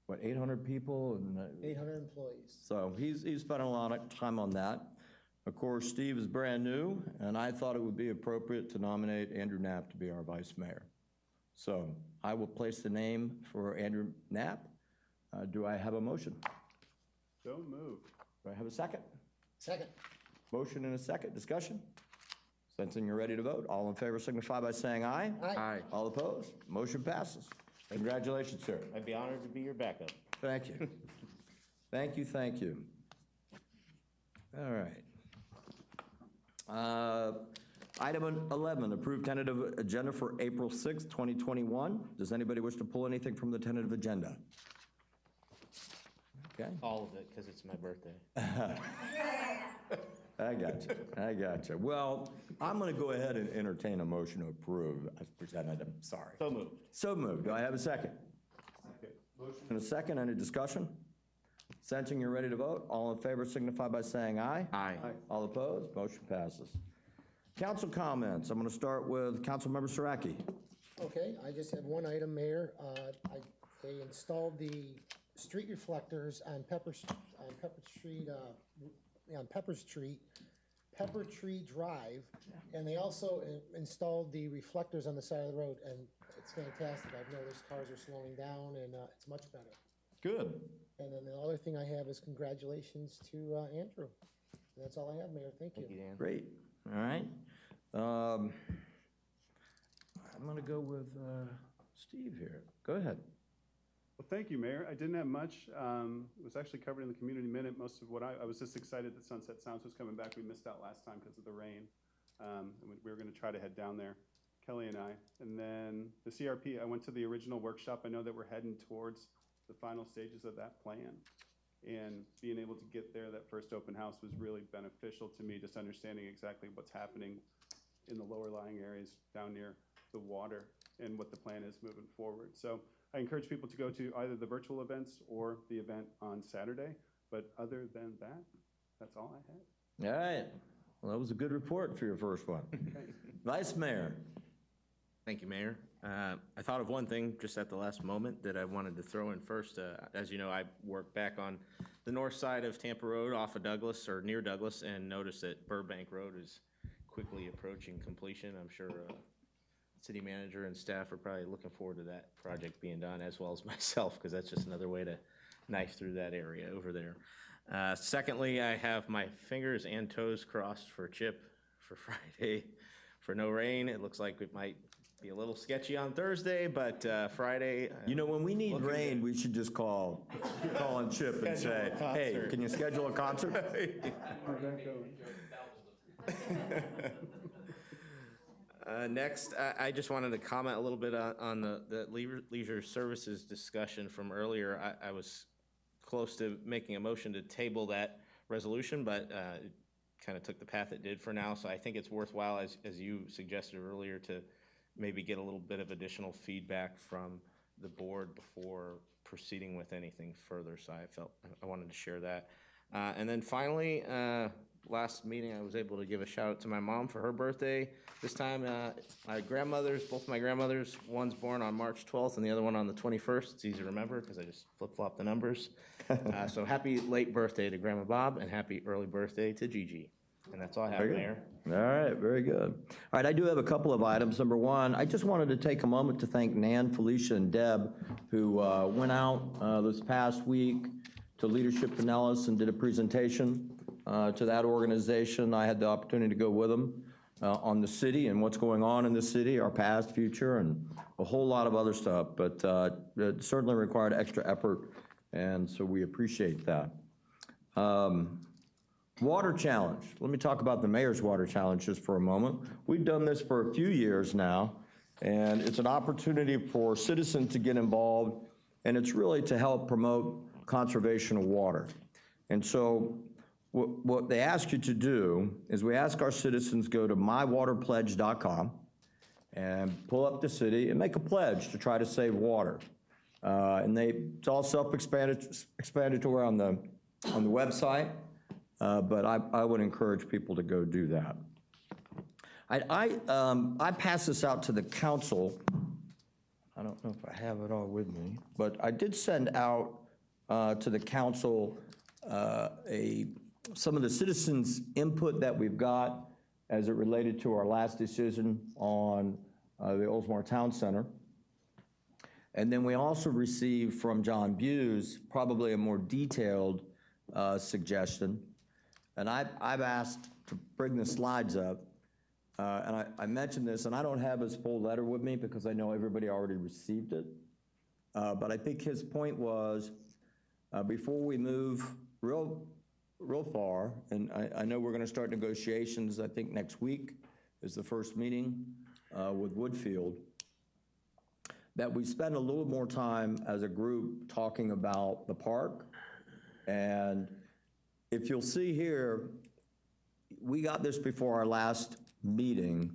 what, 800 people? And 800 employees. so he's spending a lot of time on that. Of course, Steve is brand new, and I thought it would be appropriate to nominate Andrew Knapp to be our vice mayor. So I will place the name for Andrew Knapp. Do I have a motion? So moved. Do I have a second? Second. Motion and a second. Discussion? Sensing you're ready to vote, all in favor signify by saying aye. Aye. All opposed? Motion passes. Congratulations, sir. I'd be honored to be your backup. Thank you. Thank you, thank you. All right. Item 11, approved tentative agenda for April 6th, 2021. Does anybody wish to pull anything from the tentative agenda? Okay. All of it, because it's my birthday. I got you. Well, I'm going to go ahead and entertain a motion to approve as presented. I'm sorry. So moved. So moved. Do I have a second? Motion and a second. Any discussion? Sensing you're ready to vote, all in favor signify by saying aye. Aye. All opposed? Motion passes. Council comments. I'm going to start with Councilmember Siraki. Okay, I just have one item, Mayor. They installed the street reflectors on Pepper Tree Drive, and they also installed the reflectors on the side of the road, and it's fantastic. I've noticed cars are slowing down, and it's much better. Good. And then the other thing I have is congratulations to Andrew. And that's all I have, Mayor. Thank you. Thank you, Dan. Great. All right. I'm going to go with Steve here. Go ahead. Well, thank you, Mayor. I didn't have much. It was actually covered in the community minute. Most of what I was just excited that Sunset Sounds was coming back. We missed out last time because of the rain. And we were going to try to head down there, Kelly and I. And then the CRP, I went to the original workshop. I know that we're heading towards the final stages of that plan. And being able to get there, that first open house was really beneficial to me, just understanding exactly what's happening in the lower lying areas down near the water and what the plan is moving forward. So I encourage people to go to either the virtual events or the event on Saturday. But other than that, that's all I had. All right. Well, that was a good report for your first one. Vice Mayor. Thank you, Mayor. I thought of one thing just at the last moment that I wanted to throw in first. As you know, I work back on the north side of Tampa Road off of Douglas, or near Douglas, and noticed that Burbank Road is quickly approaching completion. I'm sure city manager and staff are probably looking forward to that project being done, as well as myself, because that's just another way to knife through that area over there. Secondly, I have my fingers and toes crossed for Chip for Friday for no rain. It looks like it might be a little sketchy on Thursday, but Friday. You know, when we need rain, we should just call on Chip and say, hey, can you schedule a concert? Next, I just wanted to comment a little bit on the leisure services discussion from earlier. I was close to making a motion to table that resolution, but it kind of took the path it did for now. So I think it's worthwhile, as you suggested earlier, to maybe get a little bit of additional feedback from the board before proceeding with anything further. So I felt I wanted to share that. And then finally, last meeting, I was able to give a shout out to my mom for her birthday. This time, both my grandmothers, one's born on March 12th and the other one on the 21st. It's easy to remember because I just flip-flop the numbers. So happy late birthday to Grandma Bob and happy early birthday to Gigi. And that's all I have, Very good. Mayor. All right, very good. All right, I do have a couple of items. Number one, I just wanted to take a moment to thank Nan, Felicia, and Deb, who went out this past week to Leadership Pinellas and did a presentation to that organization. I had the opportunity to go with them on the city and what's going on in the city, our past, future, and a whole lot of other stuff. But it certainly required extra effort, and so we appreciate that. Water challenge. Let me talk about the mayor's water challenge just for a moment. We've done this for a few years now, and it's an opportunity for citizens to get involved, and it's really to help promote conservation of water. And so what they ask you to do is we ask our citizens go to mywaterpledge.com and pull up the city and make a pledge to try to save water. It's all self-explanatory on the website. But I would encourage people to go do that. I pass this out to the council. I don't know if I have it all with me, but I did send out to the council some of the citizens' input that we've got as it related to our last decision on the Oldsmar Town Center. And then we also received from John Buse probably a more detailed suggestion. And I've asked to bring the slides up, and I mentioned this, and I don't have his full letter with me because I know everybody already received it. But I think his point was, before we move real far, and I know we're gonna start negotiations, I think next week is the first meeting with Woodfield, that we spend a little more time as a group talking about the park. And if you'll see here, we got this before our last meeting,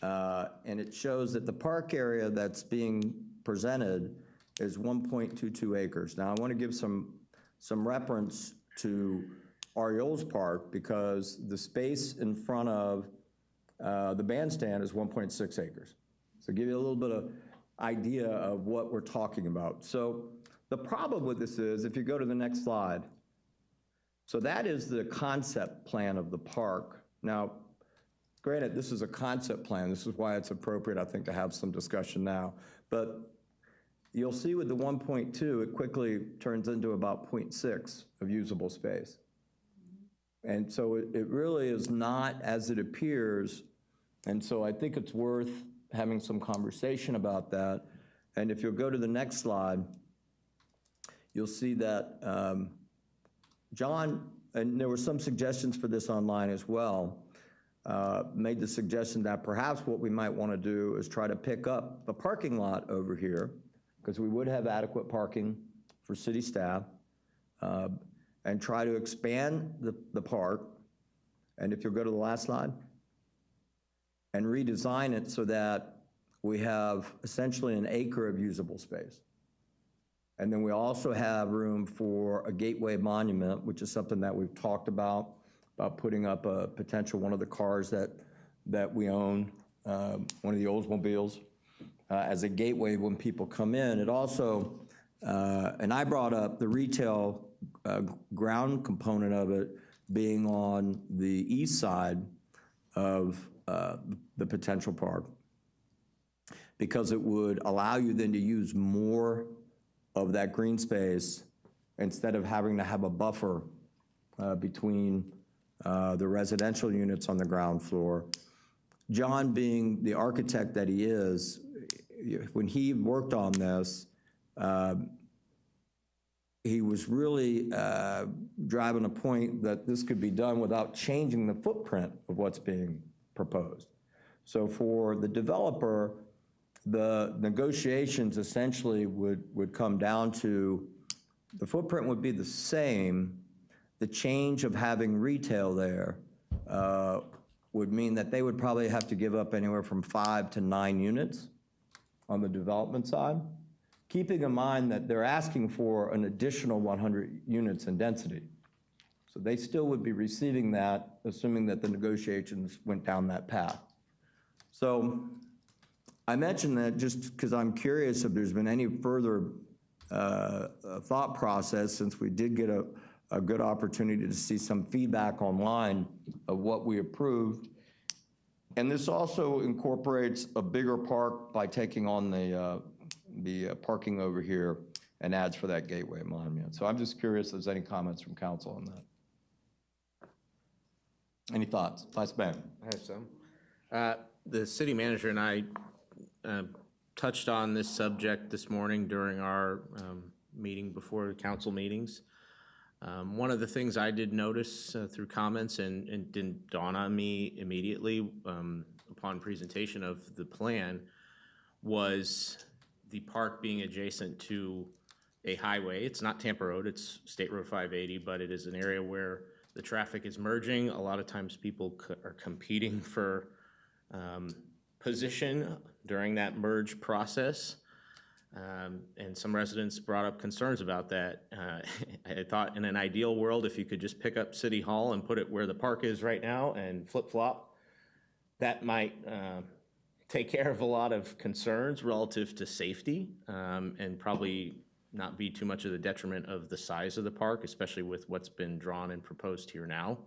and it shows that the park area that's being presented is 1.22 acres. Now, I want to give some reference to Orioles Park because the space in front of the bandstand is 1.6 acres. So give you a little bit of idea of what we're talking about. So the problem with this is, if you go to the next slide, so that is the concept plan of the park. Now, granted, this is a concept plan. This is why it's appropriate, I think, to have some discussion now. But you'll see with the 1.2, it quickly turns into about 0.6 of usable space. And so it really is not as it appears. And so I think it's worth having some conversation about that. And if you'll go to the next slide, you'll see that John, and there were some suggestions for this online as well, made the suggestion that perhaps what we might want to do is try to pick up the parking lot over here, because we would have adequate parking for city staff, and try to expand the park. And if you'll go to the last slide, and redesign it so that we have essentially an acre of usable space. And then we also have room for a gateway monument, which is something that we've talked about putting up a potential one of the cars that we own, one of the Oldsmobiles, as a gateway when people come in. It also, and I brought up the retail ground component of it being on the east side of the potential park, because it would allow you then to use more of that green space instead of having to have a buffer between the residential units on the ground floor. John, being the architect that he is, when he worked on this, he was really driving a point that this could be done without changing the footprint of what's being proposed. So for the developer, the negotiations essentially would come down to, the footprint would be the same. The change of having retail there would mean that they would probably have to give up anywhere from 5 to 9 units on the development side, keeping in mind that they're asking for an additional 100 units in density. So they still would be receiving that, assuming that the negotiations went down that path. So I mention that just because I'm curious if there's been any further thought process, since we did get a good opportunity to see some feedback online of what we approved. And this also incorporates a bigger park by taking on the parking over here and adds for that gateway monument. So I'm just curious if there's any comments from council on that. Any thoughts? Vice Mayor? I have some. The city manager and I touched on this subject this morning during our meeting before the council meetings. One of the things I did notice through comments and didn't dawn on me immediately upon presentation of the plan was the park being adjacent to a highway. It's not Tampa Road, it's State Road 580, but it is an area where the traffic is merging. A lot of times people are competing for position during that merge process. And some residents brought up concerns about that. I thought in an ideal world, if you could just pick up City Hall and put it where the park is right now and flip-flop, that might take care of a lot of concerns relative to safety and probably not be too much of the detriment of the size of the park, especially with what's been drawn and proposed here now.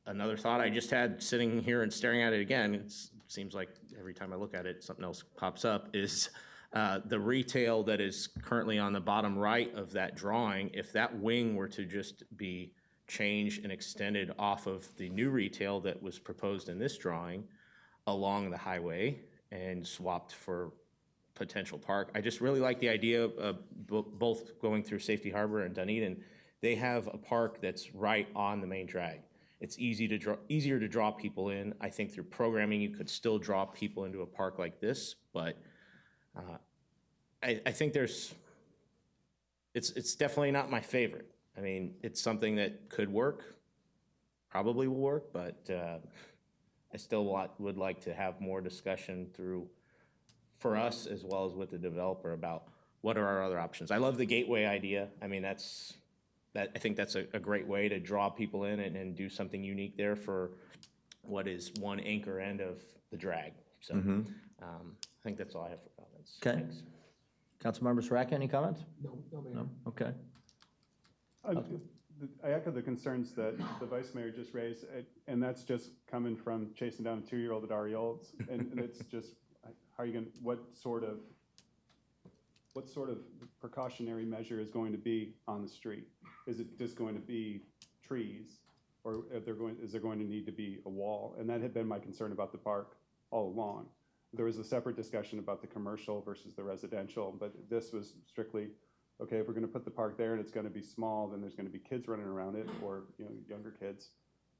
Another thought I just had sitting here and staring at it again, it seems like every time I look at it, something else pops up, is the retail that is currently on the bottom right of that drawing. If that wing were to just be changed and extended off of the new retail that was proposed in this drawing along the highway and swapped for potential park. I just really like the idea of both going through Safety Harbor and Dunedin. They have a park that's right on the main drag. It's easier to draw people in. I think through programming, you could still draw people into a park like this, but I think it's definitely not my favorite. I mean, it's something that could work, probably will work, but I still would like to have more discussion for us as well as with the developer about what are our other options. I love the gateway idea. I mean, I think that's a great way to draw people in and do something unique there for what is one anchor end of the drag. So I think that's all I have for comments. Okay. Thanks. Councilmember Sraka, any comments? No, Mayor. No? Okay. I echo the concerns that the Vice Mayor just raised, and that's just coming from chasing down a 2-year-old at Ari Olds, and it's just, how are you going? What sort of precautionary measure is going to be on the street? Is it just going to be trees, or is there going to need to be a wall? And that had been my concern about the park all along. There was a separate discussion about the commercial versus the residential, but this was strictly, okay, if we're going to put the park there and it's going to be small, then there's going to be kids running around it, or younger kids.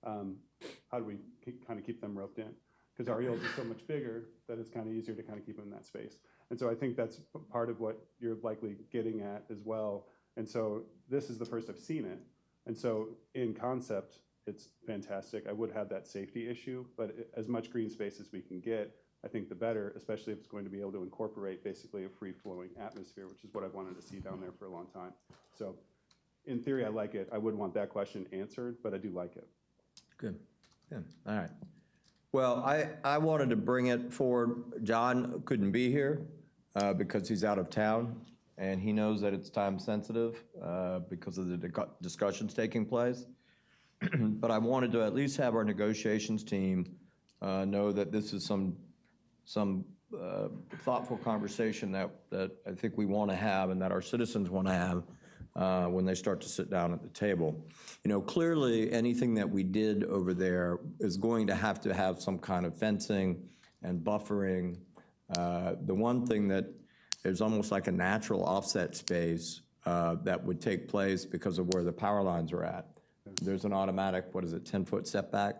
How do we kind of keep them roped in? Because our yields are so much bigger that it's kind of easier to kind of keep them in that space. And so I think that's part of what you're likely getting at as well. And so this is the first I've seen it. And so in concept, it's fantastic. I would have that safety issue, but as much green space as we can get, I think the better, especially if it's going to be able to incorporate basically a free-flowing atmosphere, which is what I've wanted to see down there for a long time. So in theory, I like it. I wouldn't want that question answered, but I do like it. Good. All right. Well, I wanted to bring it forward. John couldn't be here because he's out of town, and he knows that it's time sensitive because of the discussions taking place. But I wanted to at least have our negotiations team know that this is some thoughtful conversation that I think we want to have and that our citizens want to have when they start to sit down at the table. Clearly anything that we did over there is going to have some kind of fencing and buffering. The one thing that is almost like a natural offset space that would take place because of where the power lines are at. There's an automatic, 10-foot setback,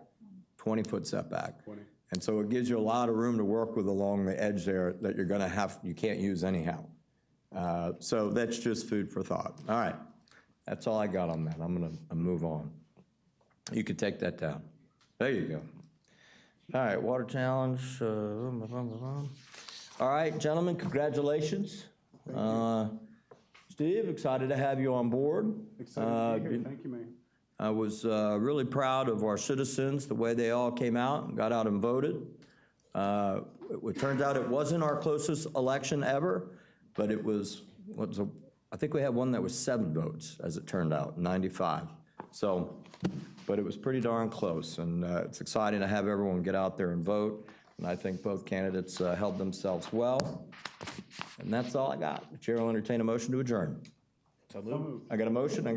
20-foot setback. 20. And so it gives you a lot of room to work with along the edge there that you can't use anyhow. So that's just food for thought. All right, that's all I got on that. I'm gonna move on. You could take that down. There you go. All right, water challenge. All right, gentlemen, congratulations. Steve, excited to have you on board. Excited to be here. Thank you, Mayor. I was really proud of our citizens, the way they all came out and got out and voted. It turns out it wasn't our closest election ever, but it was, I think we had one that was 7 votes, as it turned out, 95. So, but it was pretty darn close, and it's exciting to have everyone get out there and vote, and I think both candidates held themselves well. And that's all I got. The chair will entertain a motion to adjourn. So moved. I got a motion, I got